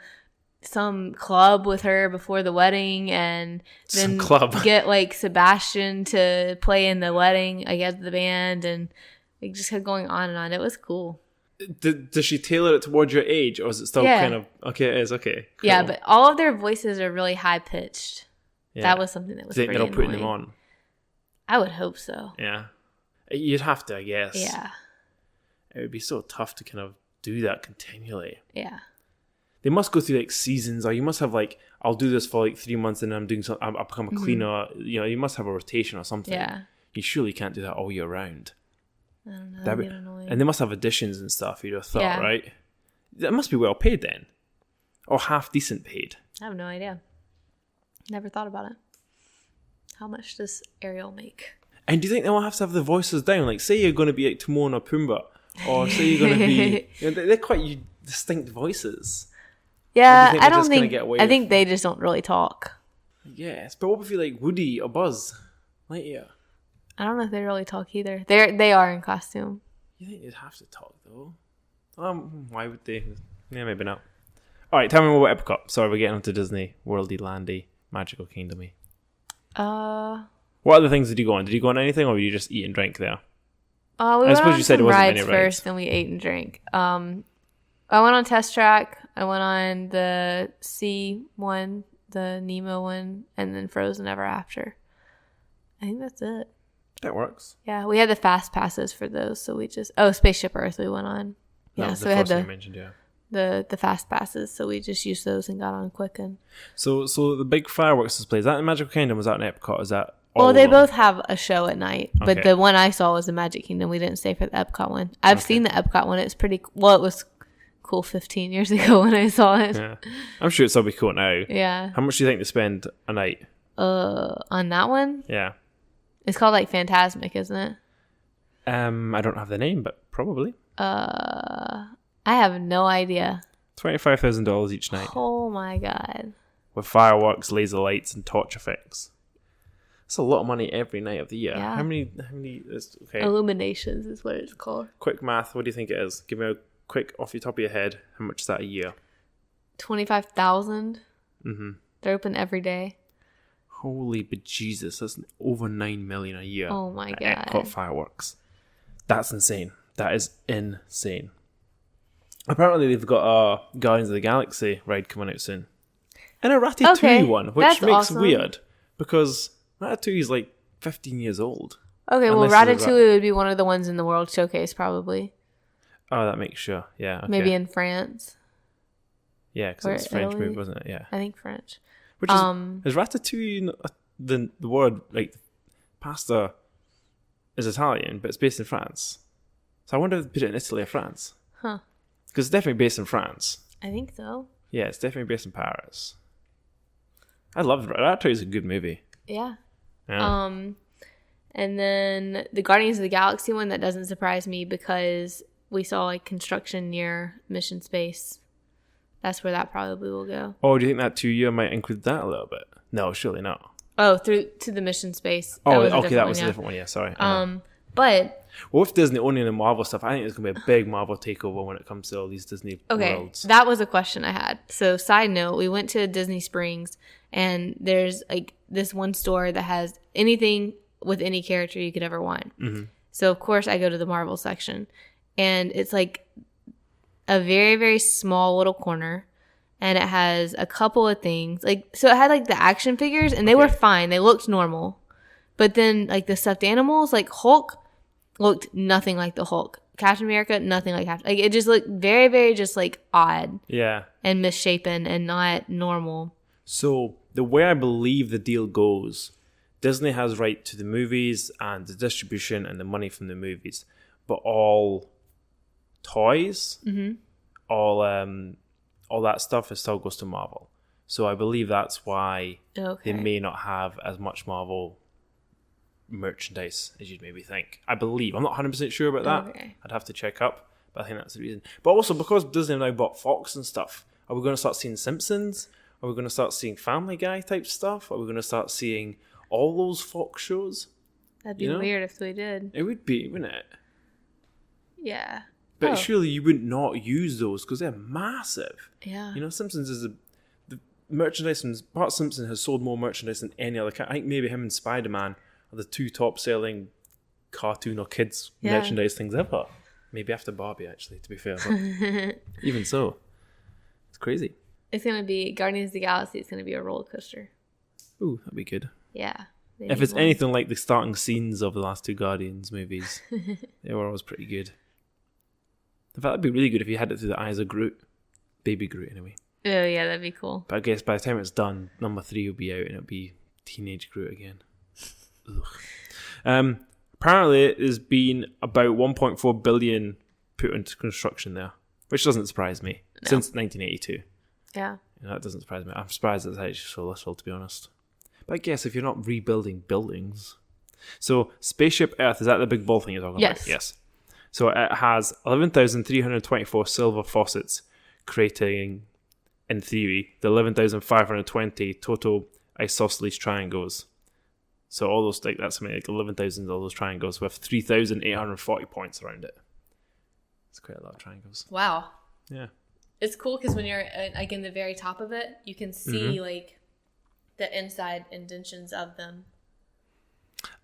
[SPEAKER 2] some club with her before the wedding, and then get like Sebastian to play in the wedding, I guess, the band, and it just kept going on and on. It was cool.
[SPEAKER 1] Does she tailor it towards your age, or is it still kind of okay? It is okay. Cool.
[SPEAKER 2] Yeah, but all of their voices are really high pitched. Yeah. That was something that was pretty annoying.
[SPEAKER 1] Putting them on.
[SPEAKER 2] I would hope so.
[SPEAKER 1] Yeah. You'd have to, I guess.
[SPEAKER 2] Yeah.
[SPEAKER 1] It would be so tough to kind of do that continually.
[SPEAKER 2] Yeah.
[SPEAKER 1] They must go through like seasons, or you must have like, I'll do this for like 3 months and then I'm doing something, I'll become a cleaner. You know, you must have a rotation or something.
[SPEAKER 2] Yeah.
[SPEAKER 1] You surely can't do that all year round.
[SPEAKER 2] I don't know. That'd be annoying.
[SPEAKER 1] And they must have additions and stuff, you'd have thought, right? That must be well paid then. Or half decent paid.
[SPEAKER 2] I have no idea. Never thought about it. How much does Ariel make?
[SPEAKER 1] And do you think they'll have to have the voices down? Like, say you're going to be like Timon or Pumbaa, or say you're going to be... You know, they're quite distinct voices.
[SPEAKER 2] Yeah, I don't think... I think they just don't really talk.
[SPEAKER 1] Yes, but what if you like Woody or Buzz Lightyear?
[SPEAKER 2] I don't know if they really talk either. They are in costume.
[SPEAKER 1] You think they'd have to talk, though? Why would they? Yeah, maybe not. All right, tell me more about Epcot. Sorry, we're getting onto Disney, Worldy, Landy, Magical Kingdom-y. What other things did you go on? Did you go on anything, or were you just eat and drink there?
[SPEAKER 2] I suppose you said it wasn't many rides first, then we ate and drank. I went on Test Track. I went on the Sea one, the Nemo one, and then Frozen Ever After. I think that's it.
[SPEAKER 1] That works.
[SPEAKER 2] Yeah, we had the fast passes for those, so we just Spaceship Earth we went on. Yeah, so we had the fast passes, so we just used those and got on quick. And
[SPEAKER 1] so the big fireworks display, is that in Magical Kingdom? Was that in Epcot? Is that?
[SPEAKER 2] They both have a show at night, but the one I saw was the Magic Kingdom. We didn't stay for the Epcot one. I've seen the Epcot one. It's pretty well. It was cool 15 years ago when I saw it.
[SPEAKER 1] Yeah. I'm sure it's still be cool now.
[SPEAKER 2] Yeah.
[SPEAKER 1] How much do you think to spend a night?
[SPEAKER 2] On that one?
[SPEAKER 1] Yeah. It's
[SPEAKER 2] called like Fantasmic, isn't it?
[SPEAKER 1] I don't have the name, but probably.
[SPEAKER 2] I have no idea.
[SPEAKER 1] $25,000 each night.
[SPEAKER 2] Oh my god.
[SPEAKER 1] With fireworks, laser lights, and torch effects. That's a lot of money every night of the year.
[SPEAKER 2] Yeah.
[SPEAKER 1] How many okay.
[SPEAKER 2] Illuminations is what it's called.
[SPEAKER 1] Quick math, what do you think it is? Give me a quick, off your top of your head, how much is that a year?
[SPEAKER 2] 25,000.
[SPEAKER 1] Mm-hmm.
[SPEAKER 2] They're open every day.
[SPEAKER 1] Holy bejesus, that's over 9 million a year.
[SPEAKER 2] Oh my
[SPEAKER 1] at
[SPEAKER 2] God.
[SPEAKER 1] EPCOT fireworks. That's insane. That is insane. Apparently they've got a Guardians of the Galaxy ride coming out soon. And a Ratatouille one, which
[SPEAKER 2] that's
[SPEAKER 1] makes
[SPEAKER 2] awesome.
[SPEAKER 1] weird because Ratatouille is like 15 years old.
[SPEAKER 2] Okay, well,
[SPEAKER 1] Unless there's
[SPEAKER 2] Ratatouille would be one of the ones in the World Showcase, probably.
[SPEAKER 1] Oh, that makes sure. Yeah. Okay.
[SPEAKER 2] Maybe in France.
[SPEAKER 1] Yeah, because
[SPEAKER 2] or
[SPEAKER 1] it's a French
[SPEAKER 2] Italy.
[SPEAKER 1] movie, wasn't it? Yeah.
[SPEAKER 2] I think French.
[SPEAKER 1] Which is Ratatouille the word, like, pasta is Italian, but it's based in France. So I wonder if they put it in Italy or France.
[SPEAKER 2] Huh.
[SPEAKER 1] Because it's definitely based in France.
[SPEAKER 2] I think so.
[SPEAKER 1] Yeah, it's definitely based in Paris. I love Ratatouille. Is a good movie.
[SPEAKER 2] Yeah.
[SPEAKER 1] Yeah.
[SPEAKER 2] And then the Guardians of the Galaxy one, that doesn't surprise me because we saw like construction near Mission Space. That's where that probably will go.
[SPEAKER 1] Oh, do you think that 2 year might include that a little bit? No, surely not.
[SPEAKER 2] Oh, through to the Mission Space.
[SPEAKER 1] Oh,
[SPEAKER 2] was a
[SPEAKER 1] okay, that
[SPEAKER 2] different
[SPEAKER 1] was
[SPEAKER 2] one,
[SPEAKER 1] a different one. Yeah, sorry.
[SPEAKER 2] But
[SPEAKER 1] well, with Disney owning the Marvel stuff, I think there's going to be a big Marvel takeover when it comes to all these Disney
[SPEAKER 2] okay,
[SPEAKER 1] worlds.
[SPEAKER 2] that was a question I had. So, side note, we went to Disney Springs, and there's like this one store that has anything with any character you could ever want.
[SPEAKER 1] Mm-hmm.
[SPEAKER 2] So, of course, I go to the Marvel section, and it's like a very, very small little corner, and it has a couple of things. Like, so it had like the action figures, and they were fine. They looked normal. But then, like, the stuffed animals, like Hulk, looked nothing like the Hulk. Captain America, nothing like Captain. Like, it just looked very, very just like odd.
[SPEAKER 1] Yeah.
[SPEAKER 2] And misshapen and not normal.
[SPEAKER 1] So the way I believe the deal goes, Disney has right to the movies and the distribution and the money from the movies, but all toys, all that stuff, it still goes to Marvel. So I believe that's why they may not have as much Marvel merchandise as you'd maybe think. I believe. I'm not 100% sure about that.
[SPEAKER 2] Okay.
[SPEAKER 1] I'd have to check up, but I think that's the reason. But also because Disney have now bought Fox and stuff, are we going to start seeing Simpsons? Are we going to start seeing Family Guy type stuff? Are we going to start seeing all those Fox shows?
[SPEAKER 2] That'd be weird if we did.
[SPEAKER 1] It would be, wouldn't it?
[SPEAKER 2] Yeah.
[SPEAKER 1] But surely you would not use those because they're massive.
[SPEAKER 2] Yeah.
[SPEAKER 1] You know, Simpsons is the merchandise from Bart Simpson has sold more merchandise than any other. I think maybe him and Spider-Man are the two top selling cartoon or kids merchandise things ever. Maybe after Barbie, actually, to be fair. But even so, it's crazy.
[SPEAKER 2] It's going to be Guardians of the Galaxy. It's going to be a roller coaster.
[SPEAKER 1] Ooh, that'd be good.
[SPEAKER 2] Yeah.
[SPEAKER 1] If it's anything like the starting scenes of the last two Guardians movies, they were always pretty good. In fact, that'd be really good if you had it through the eyes of Groot. Baby Groot, anyway.
[SPEAKER 2] Oh, yeah, that'd be cool.
[SPEAKER 1] But I guess by the time it's done, number 3 will be out and it'll be teenage Groot again. Ugh. Apparently, there's been about 1.4 billion put into construction there, which doesn't surprise me, since 1982.
[SPEAKER 2] Yeah.
[SPEAKER 1] That doesn't surprise me. I'm surprised it's actually so little, to be honest. But I guess if you're not rebuilding buildings... So, Spaceship Earth, is that the big ball thing you're talking about? Yes. So, it has 11,324 silver faucets, creating, in theory, the 11,520 total isosceles triangles. So, all those, like, that's something like 11,000 of all those triangles with 3,840 points around it. It's quite a lot of triangles.
[SPEAKER 2] Wow.
[SPEAKER 1] Yeah.
[SPEAKER 2] It's cool because when you're like in the very top of it, you can see like the inside indentions of them.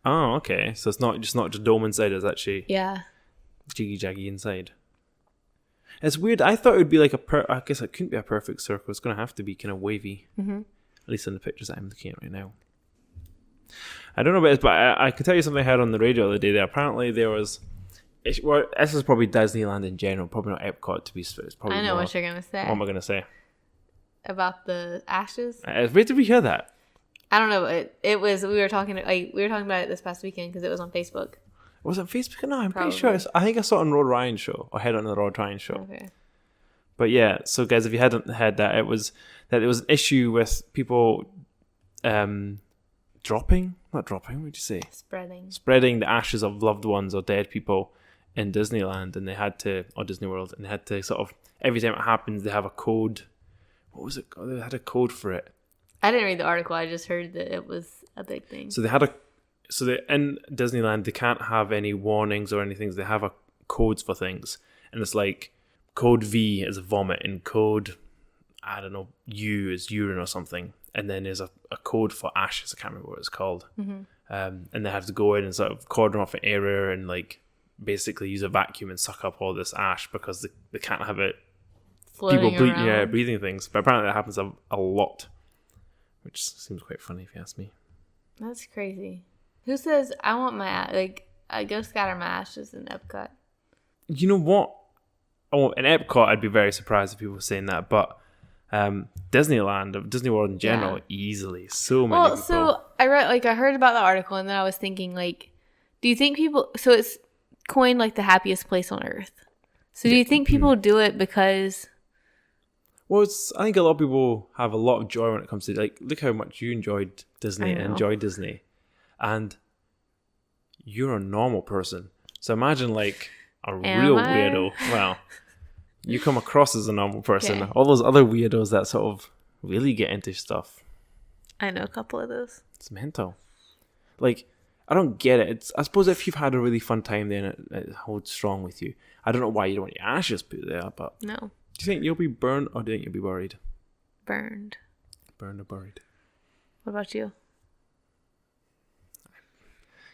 [SPEAKER 1] Oh, okay. So it's not just dome inside; it's actually jiggy jaggy inside. It's weird. I thought it would be like I guess it couldn't be a perfect circle. It's going to have to be kind of wavy. Mm-hmm. At least in the pictures that I'm looking at right now. I don't know about this, but I can tell you something I heard on the radio the other day. That apparently there was. Well, this is probably Disneyland in general, probably not EPCOT to be it's probably
[SPEAKER 2] I know
[SPEAKER 1] more,
[SPEAKER 2] what you're going to say.
[SPEAKER 1] What am I going to say?
[SPEAKER 2] About the ashes?
[SPEAKER 1] Where did we hear that?
[SPEAKER 2] I don't know. It was, we were talking about it this past weekend because it was on Facebook.
[SPEAKER 1] Was it Facebook? No, I'm
[SPEAKER 2] Probably.
[SPEAKER 1] pretty sure. I think I saw it on Rod Ryan's show, or heard it on the Rod Ryan show.
[SPEAKER 2] Okay.
[SPEAKER 1] But yeah, so guys, if you hadn't heard that, it was that there was an issue with people dropping, what would you say? Spreading the ashes of loved ones or dead people in Disneyland, and they had to, or Disney World, and they had to sort of, every time it happens, they have a code. What was it called? They had a code for it.
[SPEAKER 2] I didn't read the article. I just heard that it was a big thing.
[SPEAKER 1] So in Disneyland, they can't have any warnings or anything. They have codes for things. And it's like code V is vomit and code, I don't know, U is urine or something. And then there's a code for ashes. I can't remember what it's called. Mm-hmm. And they have to go in and sort of cordon off an area and like basically use a vacuum and suck up all this ash because they can't have it.
[SPEAKER 2] Floating
[SPEAKER 1] People
[SPEAKER 2] around.
[SPEAKER 1] breathing things. But apparently that happens a lot, which seems quite funny if you ask me.
[SPEAKER 2] That's crazy. Who says I want I go scatter my ashes in Epcot?
[SPEAKER 1] You know what? Oh, in Epcot, I'd be very surprised if people were saying that, but Disneyland, Disney World in general, easily so many people.
[SPEAKER 2] So I heard about the article, and then I was thinking, like, do you think people? So it's coined like the happiest place on earth. So do you think people do it because?
[SPEAKER 1] Well, I think a lot of people have a lot of joy when it comes to, like, look how much you enjoyed Disney and enjoy Disney, and you're a normal person. So imagine like a real weirdo. Well, you come across as a normal person. Okay. All those other weirdos that sort of really get into stuff.
[SPEAKER 2] I know a couple of those. It's
[SPEAKER 1] mental. Like, I don't get it. I suppose if you've had a really fun time there and it holds strong with you, I don't know why you don't want your ashes put there, but...
[SPEAKER 2] No.
[SPEAKER 1] Do you think you'll be burned or do you think you'll be buried?
[SPEAKER 2] Burned.
[SPEAKER 1] Burned or buried.
[SPEAKER 2] What about you?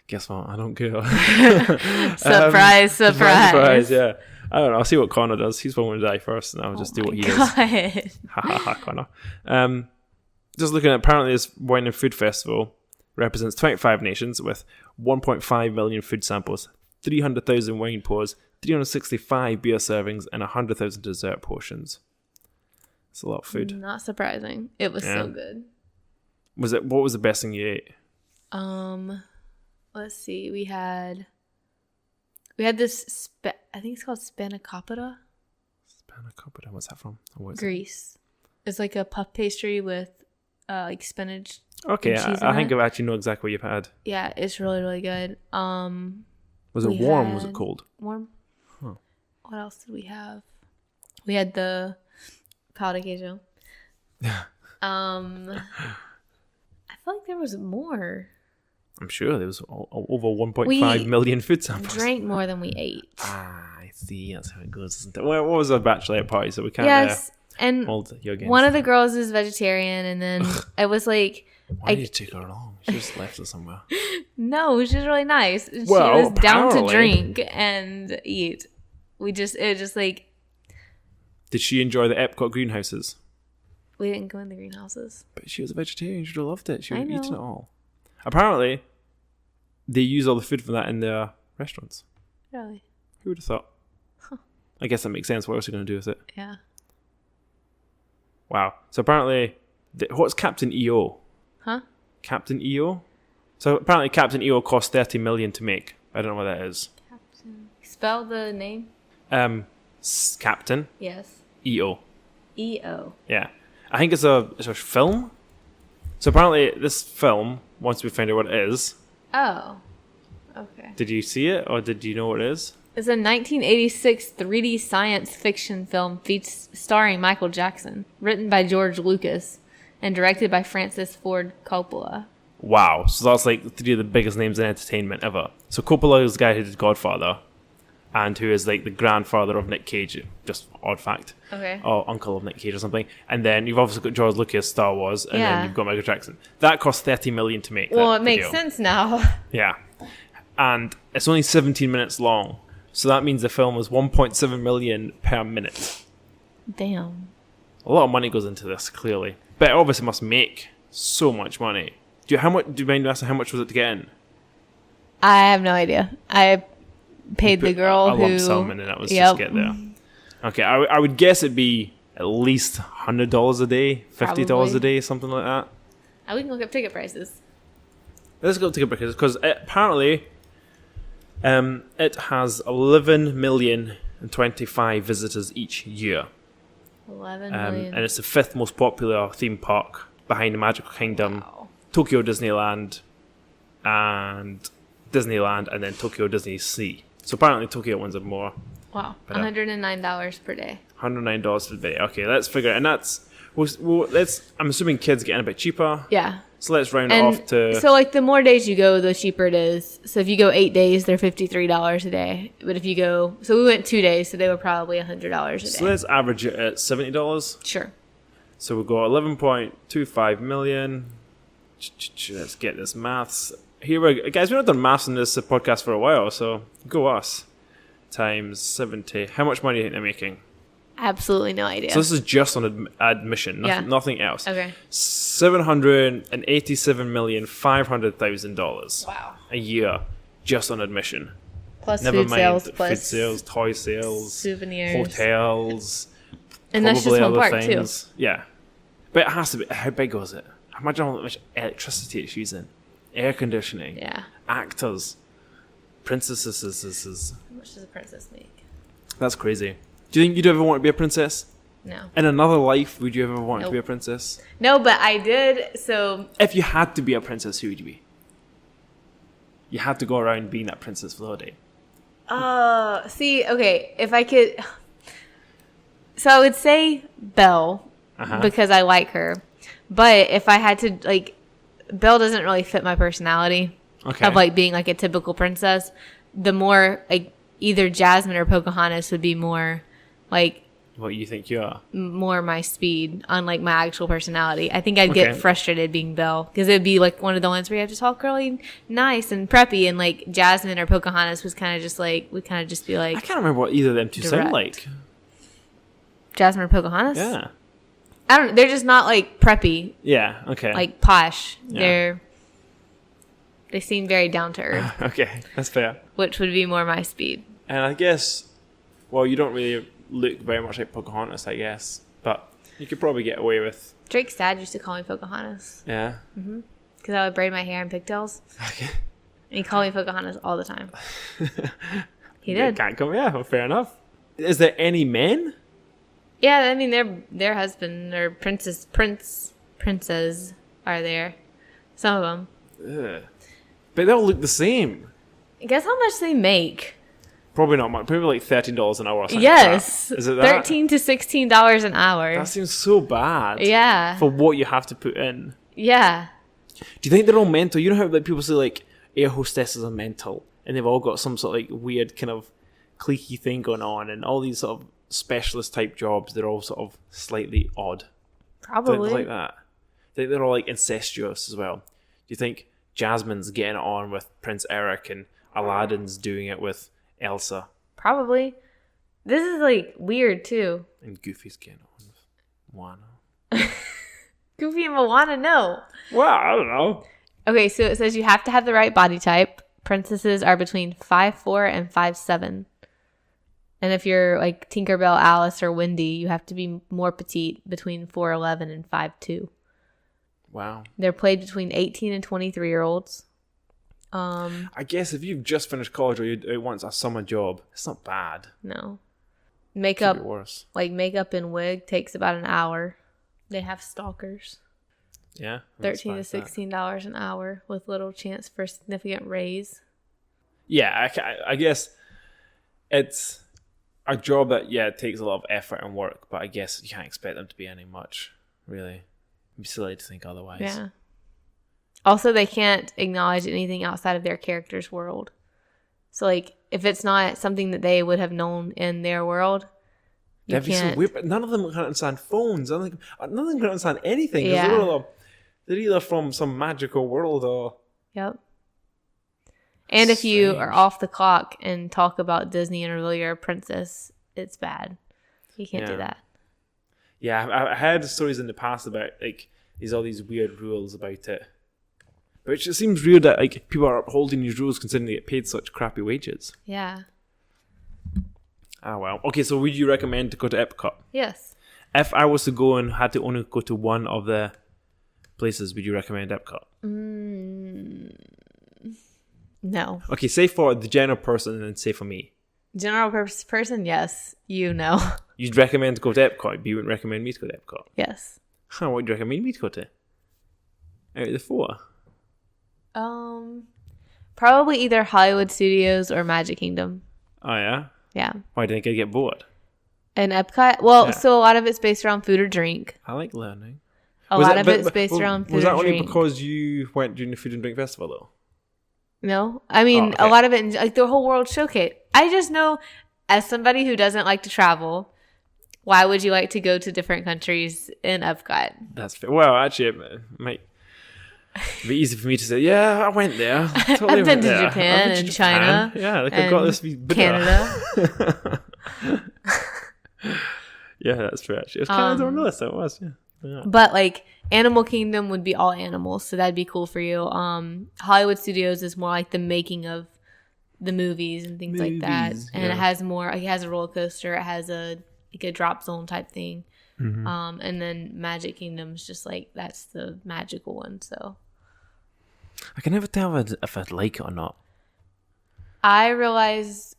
[SPEAKER 1] Guess what? I don't care.
[SPEAKER 2] Surprise,
[SPEAKER 1] yeah. I don't know. I'll see what Connor does. He's going to die first, and I'll just do what he does. Ha ha ha, Connor. Just looking at, apparently this wine and food festival represents 25 nations with 1.5 million food samples, 300,000 wine pours, 365 beer servings, and 100,000 dessert portions. It's a lot of food.
[SPEAKER 2] Not surprising. It was so good.
[SPEAKER 1] What was the best thing you ate?
[SPEAKER 2] Let's see. We had this. I think it's called spanakopita.
[SPEAKER 1] Spanakopita. What's that from?
[SPEAKER 2] Greece. It's like a puff pastry with like spinach.
[SPEAKER 1] Okay, I think I actually know exactly what you've had.
[SPEAKER 2] Yeah, it's really, really good.
[SPEAKER 1] Was it warm? Was it cold?
[SPEAKER 2] Warm. Huh. What else did we have? We had the pao de queijo. I feel like there was more.
[SPEAKER 1] I'm sure there was over 1.5 million food samples.
[SPEAKER 2] We drank more than we ate.
[SPEAKER 1] I see. That's how it goes, isn't it? Well, what was our bachelorette party? So we can't
[SPEAKER 2] and
[SPEAKER 1] hold your games.
[SPEAKER 2] One of the girls is vegetarian, and then it was like...
[SPEAKER 1] Why did you take her along? She just left her somewhere.
[SPEAKER 2] No, she was really nice. She was down to drink and eat. It just like...
[SPEAKER 1] Did she enjoy the Epcot greenhouses?
[SPEAKER 2] We didn't go in the greenhouses.
[SPEAKER 1] But she was a vegetarian. She would have loved it. She would have eaten it all. Apparently, they use all the food from that in their restaurants.
[SPEAKER 2] Really?
[SPEAKER 1] Who would have thought? Huh. I guess that makes sense. What else are you going to do with it?
[SPEAKER 2] Yeah.
[SPEAKER 1] Wow. So apparently, what's Captain EO?
[SPEAKER 2] Huh?
[SPEAKER 1] Captain EO? So apparently Captain EO cost $30 million to make. I don't know what that is.
[SPEAKER 2] Captain. Spell the name?
[SPEAKER 1] Captain.
[SPEAKER 2] Yes.
[SPEAKER 1] EO.
[SPEAKER 2] EO.
[SPEAKER 1] Yeah. I think it's a film. So apparently this film, once we find out what it is...
[SPEAKER 2] Oh. Okay.
[SPEAKER 1] Did you see it, or did you know what it is?
[SPEAKER 2] It's a 1986 3D science fiction film starring Michael Jackson, written by George Lucas, and directed by Francis Ford Coppola.
[SPEAKER 1] Wow. So that's like three of the biggest names in entertainment ever. So Coppola is the guy who did Godfather, and who is like the grandfather of Nick Cage. Just odd fact.
[SPEAKER 2] Okay.
[SPEAKER 1] Or uncle of Nick Cage or something. And then you've obviously got George Lucas, Star Wars, and then you've got Michael Jackson. That cost $30 million to make.
[SPEAKER 2] Well, it makes sense now.
[SPEAKER 1] Yeah. And it's only 17 minutes long. So that means the film was $1.7 million per minute.
[SPEAKER 2] Damn.
[SPEAKER 1] A lot of money goes into this, clearly. But it obviously must make so much money. Do you mind asking how much was it to get in?
[SPEAKER 2] I have no idea. I paid the girl
[SPEAKER 1] a lump sum, and then that was just get there. Okay, I would guess it'd be at least $100 a day, $50 a day, something like that.
[SPEAKER 2] We can look up ticket prices.
[SPEAKER 1] Let's go ticket prices, because apparently it has 11,025,000 visitors each year.
[SPEAKER 2] 11 million.
[SPEAKER 1] And it's the fifth most popular theme park behind the Magical Kingdom, Tokyo Disneyland, and then Tokyo Disney Sea. So apparently Tokyo ones are more.
[SPEAKER 2] Wow. $109 per day.
[SPEAKER 1] $109 per day. Okay, let's figure it. And that's Well, I'm assuming kids getting a bit cheaper.
[SPEAKER 2] Yeah.
[SPEAKER 1] So let's round it off to...
[SPEAKER 2] So, like, the more days you go, the cheaper it is. So, if you go 8 days, they're $53 a day. But if you go... So, we went 2 days, so they were probably $100 a day.
[SPEAKER 1] So, let's average it at $70.
[SPEAKER 2] Sure.
[SPEAKER 1] So, we've got 11.25 million. Let's get this maths. Here we go. Guys, we've not done maths in this podcast for a while, so go us. Times 70. How much money do you think they're making?
[SPEAKER 2] Absolutely no idea.
[SPEAKER 1] So this is just on admission, nothing else.
[SPEAKER 2] Okay.
[SPEAKER 1] $787,500,000.
[SPEAKER 2] Wow.
[SPEAKER 1] A year just on admission.
[SPEAKER 2] Plus
[SPEAKER 1] Never
[SPEAKER 2] food
[SPEAKER 1] mind
[SPEAKER 2] sales,
[SPEAKER 1] food
[SPEAKER 2] plus
[SPEAKER 1] sales, toy sales,
[SPEAKER 2] souvenirs,
[SPEAKER 1] hotels,
[SPEAKER 2] and that's just one
[SPEAKER 1] other
[SPEAKER 2] park
[SPEAKER 1] things.
[SPEAKER 2] too.
[SPEAKER 1] Yeah, but it has to be. How big was it? Imagine how much electricity it's using, air conditioning, actors, princesses.
[SPEAKER 2] How much does a princess make?
[SPEAKER 1] That's crazy. Do you think you'd ever want to be a princess?
[SPEAKER 2] No.
[SPEAKER 1] In another life, would you ever want to be a princess?
[SPEAKER 2] No, but I did. So
[SPEAKER 1] if you had to be a princess, who would you be? You had to go around being that princess for the whole day.
[SPEAKER 2] See, okay, if I could, so I would say Belle because I like her. But if I had to, like, Belle doesn't really fit my personality of like being like a typical princess. The more like either Jasmine or Pocahontas would be more like
[SPEAKER 1] what you think you are,
[SPEAKER 2] more my speed, unlike my actual personality. I think I'd get frustrated being Belle because it'd be like one of the ones where you have to talk really nice and preppy, and like Jasmine or Pocahontas was kind of just like would kind of just be like
[SPEAKER 1] I can't remember what either of them two sound like.
[SPEAKER 2] Jasmine or Pocahontas?
[SPEAKER 1] Yeah.
[SPEAKER 2] I don't. They're just not like preppy.
[SPEAKER 1] Yeah. Okay.
[SPEAKER 2] Like posh.
[SPEAKER 1] Yeah.
[SPEAKER 2] They seem very down to earth.
[SPEAKER 1] Okay, that's fair.
[SPEAKER 2] Which would be more my speed.
[SPEAKER 1] And I guess, well, you don't really look very much like Pocahontas, I guess, but you could probably get away with.
[SPEAKER 2] Drake's dad used to call me Pocahontas.
[SPEAKER 1] Yeah.
[SPEAKER 2] Because I would braid my hair in pigtails.
[SPEAKER 1] Okay.
[SPEAKER 2] And he called me Pocahontas all the time. He did.
[SPEAKER 1] Can't come. Yeah. Well, fair enough. Is there any men?
[SPEAKER 2] Yeah, I mean their husband or princes are there. Some of them.
[SPEAKER 1] Ugh. But they all look the same.
[SPEAKER 2] Guess how much they make?
[SPEAKER 1] Probably not much. Probably like $13 an hour or something.
[SPEAKER 2] Yes.
[SPEAKER 1] Like that. Is it that?
[SPEAKER 2] $13 to $16 an hour.
[SPEAKER 1] That seems so bad.
[SPEAKER 2] Yeah.
[SPEAKER 1] For what you have to put in.
[SPEAKER 2] Yeah.
[SPEAKER 1] Do you think they're all mental? You know how like people say like air hostesses are mental, and they've all got some sort of like weird kind of cliquey thing going on, and all these sort of specialist type jobs, they're all sort of slightly odd.
[SPEAKER 2] Probably.
[SPEAKER 1] Things like that. I think they're all like incestuous as well. Do you think Jasmine's getting it on with Prince Eric and Aladdin's doing it with Elsa?
[SPEAKER 2] Probably. This is like weird too.
[SPEAKER 1] And Goofy's getting it on with Moana.
[SPEAKER 2] Goofy and Moana, no.
[SPEAKER 1] Well, I don't know.
[SPEAKER 2] Okay, so it says you have to have the right body type. Princesses are between 5'4" and 5'7". And if you're like Tinkerbell, Alice, or Wendy, you have to be more petite, between 4'11" and 5'2".
[SPEAKER 1] Wow.
[SPEAKER 2] They're played between 18 and 23-year-olds.
[SPEAKER 1] I guess if you've just finished college or you want a summer job, it's not bad.
[SPEAKER 2] No. Makeup,
[SPEAKER 1] Could be worse.
[SPEAKER 2] like makeup and wig takes about an hour. They have stalkers.
[SPEAKER 1] Yeah.
[SPEAKER 2] $13 to $16 an hour with little chance for a significant raise.
[SPEAKER 1] Yeah, I guess it's a job that, it takes a lot of effort and work, but I guess you can't expect them to be any much, really. It'd be silly to think otherwise.
[SPEAKER 2] Yeah. Also, they can't acknowledge anything outside of their character's world. So, like, if it's not something that they would have known in their world,
[SPEAKER 1] That'd be so weird, but none of them can understand phones. None of them can understand anything.
[SPEAKER 2] Yeah.
[SPEAKER 1] They're either from some magical world or...
[SPEAKER 2] Yep. And if you are off the clock and talk about Disney and reveal you're a princess, it's bad. You can't do that.
[SPEAKER 1] Yeah, I heard stories in the past about like all these weird rules about it. But it just seems weird that like people are upholding these rules considering they get paid such crappy wages.
[SPEAKER 2] Yeah.
[SPEAKER 1] Ah, well. Okay, so would you recommend to go to EPCOT?
[SPEAKER 2] Yes.
[SPEAKER 1] If I was to go and had to only go to one of the places, would you recommend EPCOT?
[SPEAKER 2] No.
[SPEAKER 1] Okay, say for the general person and then say for me.
[SPEAKER 2] General person, yes. You know.
[SPEAKER 1] You'd recommend to go to EPCOT, but you wouldn't recommend me to go to EPCOT.
[SPEAKER 2] Yes.
[SPEAKER 1] Huh, what would you recommend me to go to? Out of the four?
[SPEAKER 2] Probably either Hollywood Studios or Magic Kingdom.
[SPEAKER 1] Oh, yeah?
[SPEAKER 2] Yeah.
[SPEAKER 1] Why didn't I get bored?
[SPEAKER 2] And Epcot? Well,
[SPEAKER 1] Yeah.
[SPEAKER 2] so a lot of it's based around food or drink.
[SPEAKER 1] I like learning.
[SPEAKER 2] A lot of it's based around food
[SPEAKER 1] Was that
[SPEAKER 2] or
[SPEAKER 1] only
[SPEAKER 2] drink.
[SPEAKER 1] because you went during the Food and Drink Festival, though?
[SPEAKER 2] No, I mean,
[SPEAKER 1] okay.
[SPEAKER 2] a lot of it, like the whole World Showcase. I just know, as somebody who doesn't like to travel, why would you like to go to different countries in Epcot?
[SPEAKER 1] That's fair. Well, actually, it might be easy for me to say, yeah, I went there. Totally
[SPEAKER 2] I've been to Japan and China.
[SPEAKER 1] Yeah, like I've got this bitter.
[SPEAKER 2] Canada.
[SPEAKER 1] Yeah, that's true, actually. It was kind of on the list, so it was, yeah.
[SPEAKER 2] But like Animal Kingdom would be all animals, so that'd be cool for you. Hollywood Studios is more like the making of the movies and things like that, and it has more. It has a roller coaster. It has a drop zone type thing, and then Magic Kingdom is just like that's the magical one. So
[SPEAKER 1] I can never tell if I'd like it or not.
[SPEAKER 2] I realized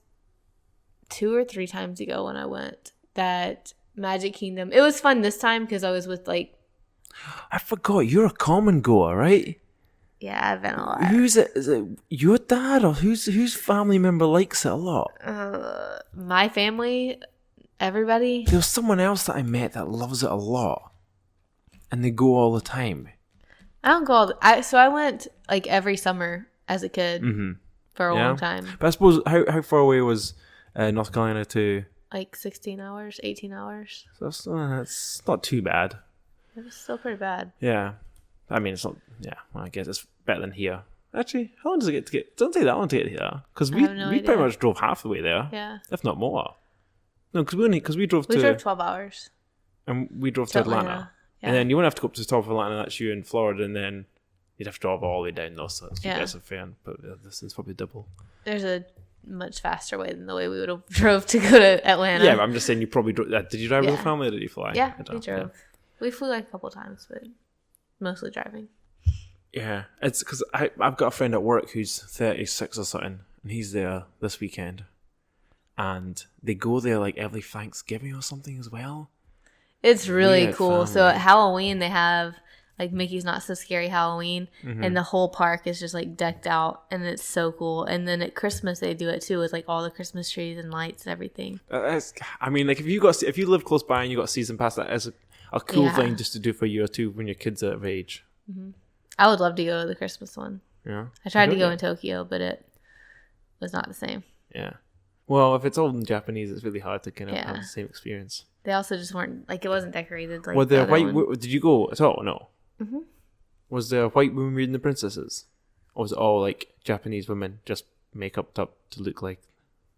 [SPEAKER 2] 2 or 3 times ago when I went that Magic Kingdom. It was fun this time because I was with like.
[SPEAKER 1] I forgot you're a common goer, right?
[SPEAKER 2] Yeah, I've been a lot.
[SPEAKER 1] Who's it? Is it your dad or whose family member likes it a lot?
[SPEAKER 2] My family, everybody.
[SPEAKER 1] There was someone else that I met that loves it a lot, and they go all the time.
[SPEAKER 2] I don't go so I went like every summer as a kid for a long time.
[SPEAKER 1] But I suppose how far away was North Carolina to?
[SPEAKER 2] Like 16 hours, 18 hours.
[SPEAKER 1] So that's not too bad.
[SPEAKER 2] It was still pretty bad.
[SPEAKER 1] Yeah, I mean it's not. Yeah, well, I guess it's better than here. Actually, how long does it get? It doesn't take that long to get here because we pretty much drove half the way there.
[SPEAKER 2] Yeah,
[SPEAKER 1] if not more. No, because we drove.
[SPEAKER 2] We drove 12 hours.
[SPEAKER 1] And we drove to Atlanta. Yeah. And then you wouldn't have to go up to the top of Atlanta. That's you in Florida, and then you'd have to drive all the way down those. So you guys are fair, but this is probably double.
[SPEAKER 2] There's a much faster way than the way we would have drove to go to Atlanta.
[SPEAKER 1] Yeah, but I'm just saying you probably drove. Did you drive with the family or did you fly?
[SPEAKER 2] Yeah, we drove. Yeah. We flew like a couple times, but mostly driving.
[SPEAKER 1] Yeah, it's because I've got a friend at work who's 36 or something, and he's there this weekend, and they go there like every Thanksgiving or something as well.
[SPEAKER 2] It's really cool. Family. So at Halloween they have like Mickey's Not So Scary Halloween, and the whole park is just like decked out, and it's so cool. And then at Christmas they do it too with like all the Christmas trees and lights and everything.
[SPEAKER 1] I mean, like if you live close by and you got a season pass, that is a cool thing just to do for a year or two when your kids are of age.
[SPEAKER 2] Mm-hmm. I would love to go to the Christmas one. Yeah, I tried to go in Tokyo, but it was not the same.
[SPEAKER 1] Yeah, well, if it's all in Japanese, it's really hard to kind of have the same experience.
[SPEAKER 2] They also just weren't like it wasn't decorated. Like
[SPEAKER 1] well, the white. Did you go at all? No. Mm-hmm. Was there a white woman reading the princesses, or was it all like Japanese women just make up to look like?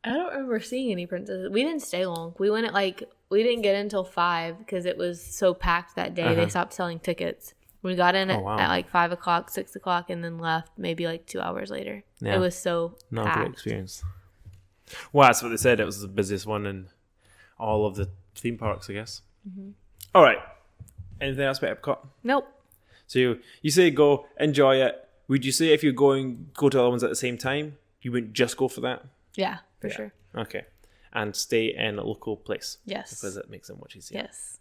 [SPEAKER 2] I don't remember seeing any princesses. We didn't stay long. We went at we didn't get in until 5 because it was so packed that day. They stopped selling tickets. We got in at like 5 o'clock, 6 o'clock, and then left maybe like 2 hours later. Yeah. It was so
[SPEAKER 1] not
[SPEAKER 2] packed.
[SPEAKER 1] a great experience. Well, that's what they said. It was the busiest one in all of the theme parks, I guess. Mm-hmm. All right. Anything else about Epcot?
[SPEAKER 2] Nope.
[SPEAKER 1] So you say go, enjoy it. Would you say if you're going, go to other ones at the same time, you wouldn't just go for that?
[SPEAKER 2] Yeah, for sure.
[SPEAKER 1] Okay. And stay in a local place.
[SPEAKER 2] Yes.
[SPEAKER 1] Because it makes it much easier.
[SPEAKER 2] Yes.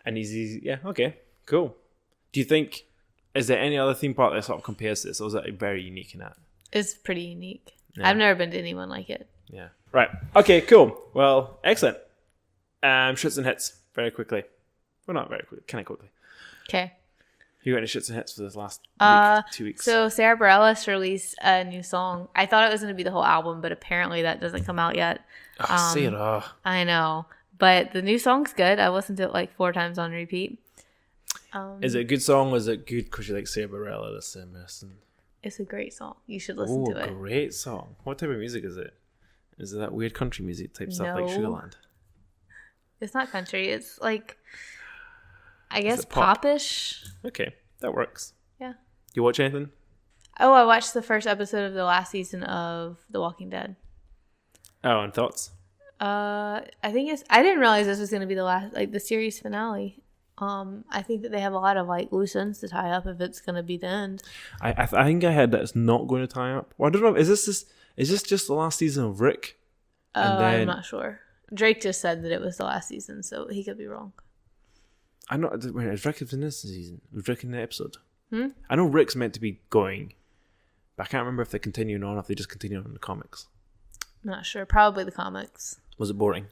[SPEAKER 1] And easy. Yeah, okay. Cool. Do you think, is there any other theme park that sort of compares to this, or is it very unique in that?
[SPEAKER 2] It's pretty unique. Yeah. I've never been to anyone like it.
[SPEAKER 1] Yeah. Right. Okay, cool. Well, excellent. Shits and hits, very quickly. Well, not very quickly, kind of quickly.
[SPEAKER 2] Okay.
[SPEAKER 1] You got any shits and hits for this last week, 2 weeks?
[SPEAKER 2] So Sarah Bareilles released a new song. I thought it was going to be the whole album, but apparently that doesn't come out yet.
[SPEAKER 1] Sarah.
[SPEAKER 2] I know. But the new song's good. I listened to it like 4 times on repeat.
[SPEAKER 1] Is it a good song, or is it good because you like Sarah Bareilles?
[SPEAKER 2] It's a great song. You should listen to it.
[SPEAKER 1] Oh, great song. What type of music is it? Is it that weird country music type stuff like Sugarland?
[SPEAKER 2] It's not country. It's like, I guess, pop-ish.
[SPEAKER 1] Okay, that works.
[SPEAKER 2] Yeah.
[SPEAKER 1] You watch anything?
[SPEAKER 2] Oh, I watched the first episode of the last season of The Walking Dead.
[SPEAKER 1] Oh, and thoughts?
[SPEAKER 2] I think I didn't realize this was going to be the series finale. I think that they have a lot of loose ends to tie up if it's going to be the end.
[SPEAKER 1] I think I heard that it's not going to tie up. Well, I don't know. Is this just the last season of Rick?
[SPEAKER 2] I'm not sure. Drake just said that it was the last season, so he could be wrong.
[SPEAKER 1] I'm not. Is Rick in this season? Was Rick in the episode? I know Rick's meant to be going, but I can't remember if they're continuing on or if they just continue on in the comics.
[SPEAKER 2] Not sure. Probably the comics.
[SPEAKER 1] Was it boring?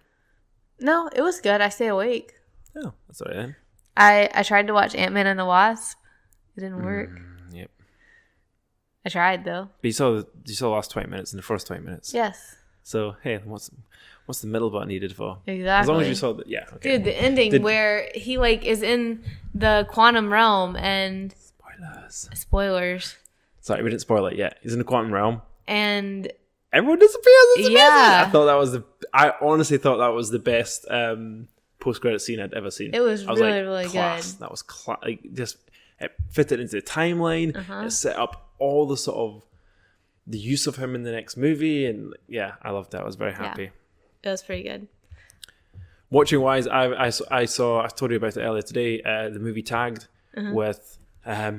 [SPEAKER 2] No, it was good. I stay awake.
[SPEAKER 1] Oh, that's all right then.
[SPEAKER 2] I tried to watch Ant-Man and the Wasp. It didn't work.
[SPEAKER 1] Yep.
[SPEAKER 2] I tried though.
[SPEAKER 1] But you saw the last 20 minutes and the first 20 minutes.
[SPEAKER 2] Yes.
[SPEAKER 1] So hey, what's the middle button needed for?
[SPEAKER 2] Exactly.
[SPEAKER 1] As long as you saw yeah. Okay.
[SPEAKER 2] Dude, the ending where he like is in the quantum realm and spoilers.
[SPEAKER 1] Sorry, we didn't spoil it yet. He's in the quantum realm
[SPEAKER 2] and
[SPEAKER 1] everyone disappears. It's amazing.
[SPEAKER 2] Yeah.
[SPEAKER 1] I honestly thought that was the best post-credit scene I'd ever seen.
[SPEAKER 2] It was really,
[SPEAKER 1] like,
[SPEAKER 2] really
[SPEAKER 1] class.
[SPEAKER 2] good.
[SPEAKER 1] That was like just it fitted into the timeline. It set up all the sort of the use of him in the next movie, and yeah, I loved that. I was very happy.
[SPEAKER 2] It was pretty good.
[SPEAKER 1] Watching wise, I told you about it earlier today. The movie Tagged with I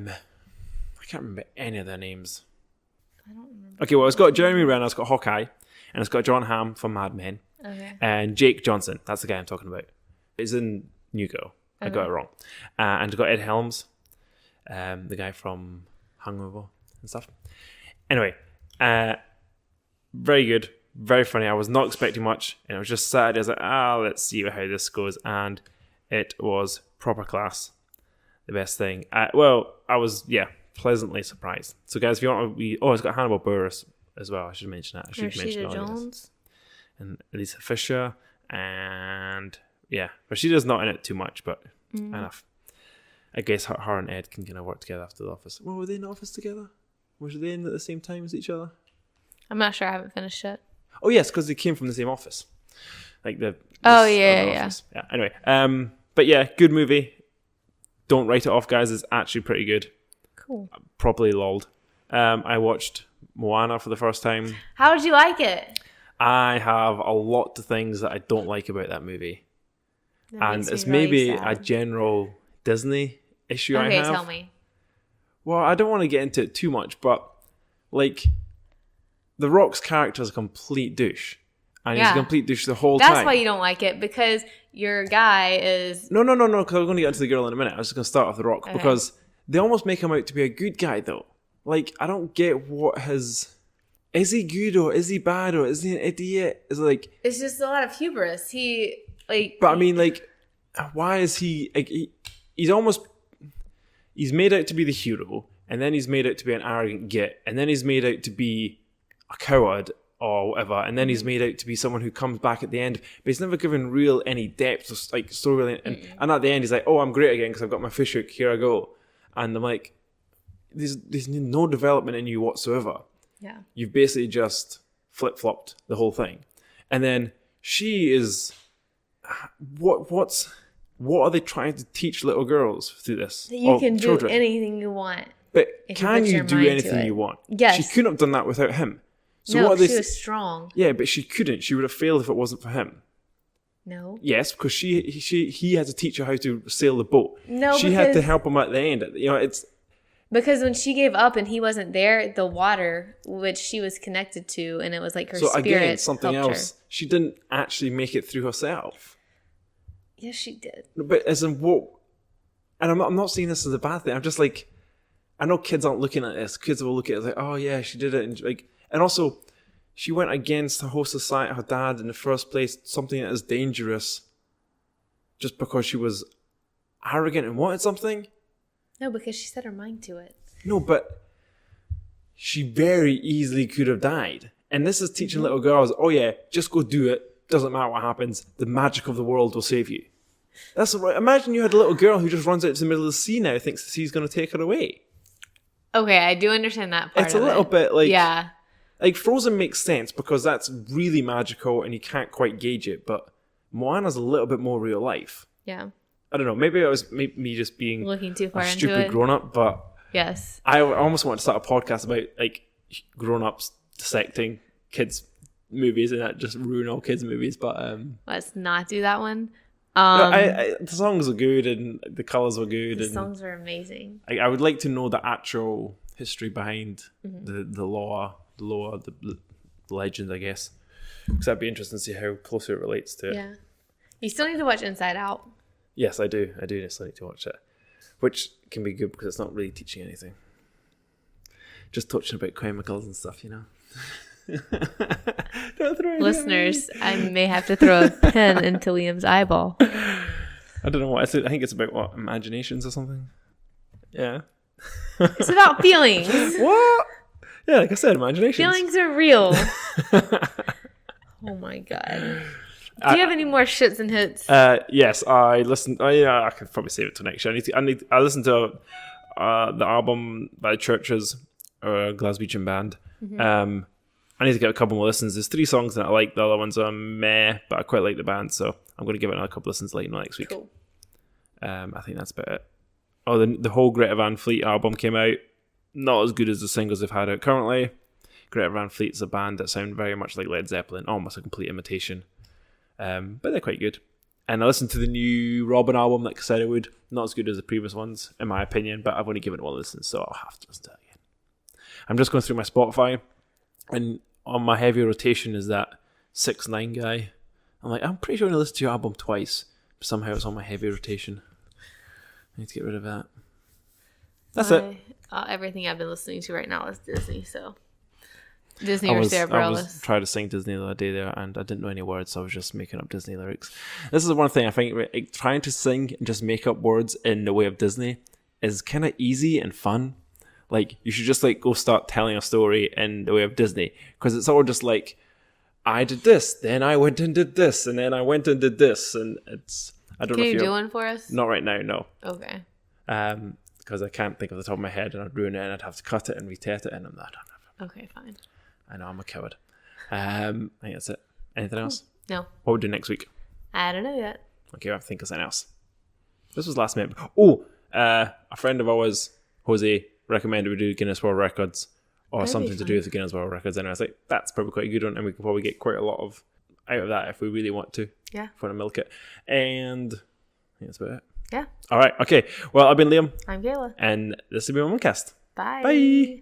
[SPEAKER 1] can't remember any of their names.
[SPEAKER 2] I don't remember.
[SPEAKER 1] Okay, well, it's got Jeremy Renner, it's got Hawkeye, and it's got John Hamm from Mad Men.
[SPEAKER 2] Okay.
[SPEAKER 1] And Jake Johnson, that's the guy I'm talking about. It's in New Girl. I got it wrong. And it's got Ed Helms, the guy from Hangover and stuff. Anyway, very good, very funny. I was not expecting much, and I was just sad. I was like, let's see how this goes. And it was proper class. The best thing. I was, pleasantly surprised. So, guys, if you want to it's got Hannibal Buress as well. I should mention that. I should mention all
[SPEAKER 2] Jones.
[SPEAKER 1] And Lisa Fisher, and Rashida's not in it too much, but enough. I guess her and Ed can kind of work together after the office. Well, were they in the office together? Were they in at the same time as each other?
[SPEAKER 2] I'm not sure. I haven't finished yet.
[SPEAKER 1] Oh yes, because they came from the same office, like the.
[SPEAKER 2] Office.
[SPEAKER 1] Yeah. Anyway, but yeah, good movie. Don't write it off, guys. It's actually pretty good.
[SPEAKER 2] Cool.
[SPEAKER 1] Properly lulled. I watched Moana for the first time.
[SPEAKER 2] How did you like it?
[SPEAKER 1] I have a lot of things that I don't like about that movie. And it's
[SPEAKER 2] really
[SPEAKER 1] maybe
[SPEAKER 2] sad.
[SPEAKER 1] a general Disney issue I have.
[SPEAKER 2] Okay, tell me.
[SPEAKER 1] Well, I don't want to get into it too much, but like The Rock's character is a complete douche. And he's a complete douche the whole time.
[SPEAKER 2] That's why you don't like it, because your guy is...
[SPEAKER 1] No, because I'm going to get into the girl in a minute. I was just going to start with The Rock, because they almost make him out to be a good guy, though. Like, I don't get what his... Is he good, or is he bad, or is he an idiot?
[SPEAKER 2] It's just a lot of hubris.
[SPEAKER 1] But I mean, like, why is he... Like, he's almost... He's made out to be the hero, and then he's made out to be an arrogant git, and then he's made out to be a coward, or whatever, and then he's made out to be someone who comes back at the end, but he's never given real any depth or like story. And at the end, he's like, "Oh, I'm great again because I've got my fish hook. Here I go." And I'm like, "There's no development in you whatsoever.
[SPEAKER 2] Yeah,
[SPEAKER 1] You've basically just flip flopped the whole thing." And then she is, what are they trying to teach little girls through this?
[SPEAKER 2] that you can
[SPEAKER 1] children?
[SPEAKER 2] do anything you want.
[SPEAKER 1] But
[SPEAKER 2] if
[SPEAKER 1] can
[SPEAKER 2] you put
[SPEAKER 1] you
[SPEAKER 2] your
[SPEAKER 1] do
[SPEAKER 2] mind to
[SPEAKER 1] anything
[SPEAKER 2] it.
[SPEAKER 1] you want?
[SPEAKER 2] Yes.
[SPEAKER 1] She couldn't have done that without him. So
[SPEAKER 2] No,
[SPEAKER 1] what are they?
[SPEAKER 2] she was strong.
[SPEAKER 1] Yeah, but she couldn't. She would have failed if it wasn't for him.
[SPEAKER 2] No.
[SPEAKER 1] Yes, because he had to teach her how to sail the boat.
[SPEAKER 2] No,
[SPEAKER 1] she had to
[SPEAKER 2] because-
[SPEAKER 1] help him at the end. It's
[SPEAKER 2] Because when she gave up and he wasn't there, the water, which she was connected to, and it was like her
[SPEAKER 1] so
[SPEAKER 2] spirit,
[SPEAKER 1] again something
[SPEAKER 2] helped
[SPEAKER 1] else.
[SPEAKER 2] her.
[SPEAKER 1] She didn't actually make it through herself.
[SPEAKER 2] Yes, she did.
[SPEAKER 1] But as in what? And I'm not saying this as a bad thing. I'm just like, I know kids aren't looking at this. Kids will look at it like, oh yeah, she did it, and also, she went against her whole society, her dad in the first place, something that is dangerous, just because she was arrogant and wanted something.
[SPEAKER 2] No, because she set her mind to it.
[SPEAKER 1] No, but she very easily could have died. And this is teaching little girls, oh yeah, just go do it. Doesn't matter what happens. The magic of the world will save you. That's right. Imagine you had a little girl who just runs out to the middle of the sea now, thinks the sea's going to take her away.
[SPEAKER 2] Okay, I do understand that part.
[SPEAKER 1] It's a little bit like...
[SPEAKER 2] Yeah.
[SPEAKER 1] Like, Frozen makes sense because that's really magical and you can't quite gauge it, but Moana's a little bit more real life.
[SPEAKER 2] Yeah.
[SPEAKER 1] I don't know, maybe it was me just being
[SPEAKER 2] Looking too far
[SPEAKER 1] a
[SPEAKER 2] into
[SPEAKER 1] stupid
[SPEAKER 2] it.
[SPEAKER 1] grown-up, but
[SPEAKER 2] Yes.
[SPEAKER 1] I almost want to start a podcast about, like, grown-ups dissecting kids' movies and that just ruin all kids' movies, but...
[SPEAKER 2] Let's not do that one.
[SPEAKER 1] the songs are good and the colours were good.
[SPEAKER 2] The
[SPEAKER 1] and
[SPEAKER 2] songs are amazing.
[SPEAKER 1] I would like to know the actual history behind the lore, the legend, I guess. Because that'd be interesting to see how closely it relates to it.
[SPEAKER 2] Yeah. You still need to watch Inside Out.
[SPEAKER 1] Yes, I do. I do still need to watch it. Which can be good because it's not really teaching anything. Just touching about chemicals and stuff, you know. Don't throw it
[SPEAKER 2] Listeners, I may have to throw a pen into Liam's eyeball.
[SPEAKER 1] I don't know what I said. I think it's about what, imaginations or something. Yeah.
[SPEAKER 2] It's about feelings.
[SPEAKER 1] What? Yeah, like I said, imaginations.
[SPEAKER 2] Feelings are real. Oh my god. Do you have any more shits and hits?
[SPEAKER 1] Yes, I listened. I could probably save it till next year. I listened to the album by Churches, Glaswegian band. Mm-hmm. I need to get a couple more listens. There's 3 songs that I like. The other ones are meh, but I quite like the band, so I'm going to give it another couple listens later next week.
[SPEAKER 2] Cool.
[SPEAKER 1] I think that's about it. Oh, the whole Greta Van Fleet album came out. Not as good as the singles they've had out currently. Greta Van Fleet's a band that sound very much like Led Zeppelin, almost a complete imitation. But they're quite good. And I listened to the new Robin album, like I said I would. Not as good as the previous ones, in my opinion, but I've only given it one listen, so I'll have to listen to it again. I'm just going through my Spotify, and on my heavy rotation is that 6ix9ine guy. I'm like, I'm pretty sure I'm going to listen to your album twice, but somehow it's on my heavy rotation. I need to get rid of that. That's it.
[SPEAKER 2] Everything I've been listening to right now is Disney, so... Disney or Sarah
[SPEAKER 1] I was
[SPEAKER 2] Bareilles.
[SPEAKER 1] trying to sing Disney the other day there, and I didn't know any words, so I was just making up Disney lyrics. This is one thing I think, like, trying to sing and just make up words in the way of Disney is kind of easy and fun. Like, you should just like go start telling a story in the way of Disney, because it's all just like, I did this, then I went and did this, and then I went and did this, and it's, I don't know if
[SPEAKER 2] Can you do one for us?
[SPEAKER 1] Not right now, no.
[SPEAKER 2] Okay.
[SPEAKER 1] Because I can't think of the top of my head, and I'd ruin it, and I'd have to cut it and retet it, and I'm not.
[SPEAKER 2] Okay, fine.
[SPEAKER 1] I know, I'm a coward. I think that's it. Anything else?
[SPEAKER 2] No.
[SPEAKER 1] What would we do next week?
[SPEAKER 2] I don't know yet.
[SPEAKER 1] Okay, I think of something else. This was last minute. Oh, a friend of ours, Jose, recommended we do Guinness World Records or
[SPEAKER 2] That'd
[SPEAKER 1] something to do with the Guinness World Records. And I was like, that's probably quite a good one, and we can probably get quite a lot of out of that if we really want to.
[SPEAKER 2] Yeah.
[SPEAKER 1] For the milk it. And I think that's about it.
[SPEAKER 2] Yeah.
[SPEAKER 1] All right. Okay. Well, I've been Liam.
[SPEAKER 2] I'm Kayla.
[SPEAKER 1] And this has been MumbleCast.
[SPEAKER 2] Bye.
[SPEAKER 1] Bye.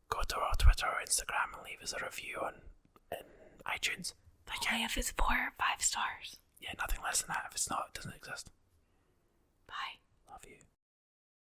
[SPEAKER 1] Go to our Twitter or Instagram and leave us a review on iTunes.
[SPEAKER 2] Only if it's 4 or 5 stars.
[SPEAKER 1] Yeah, nothing less than that. If it's not, it doesn't exist.
[SPEAKER 2] Bye.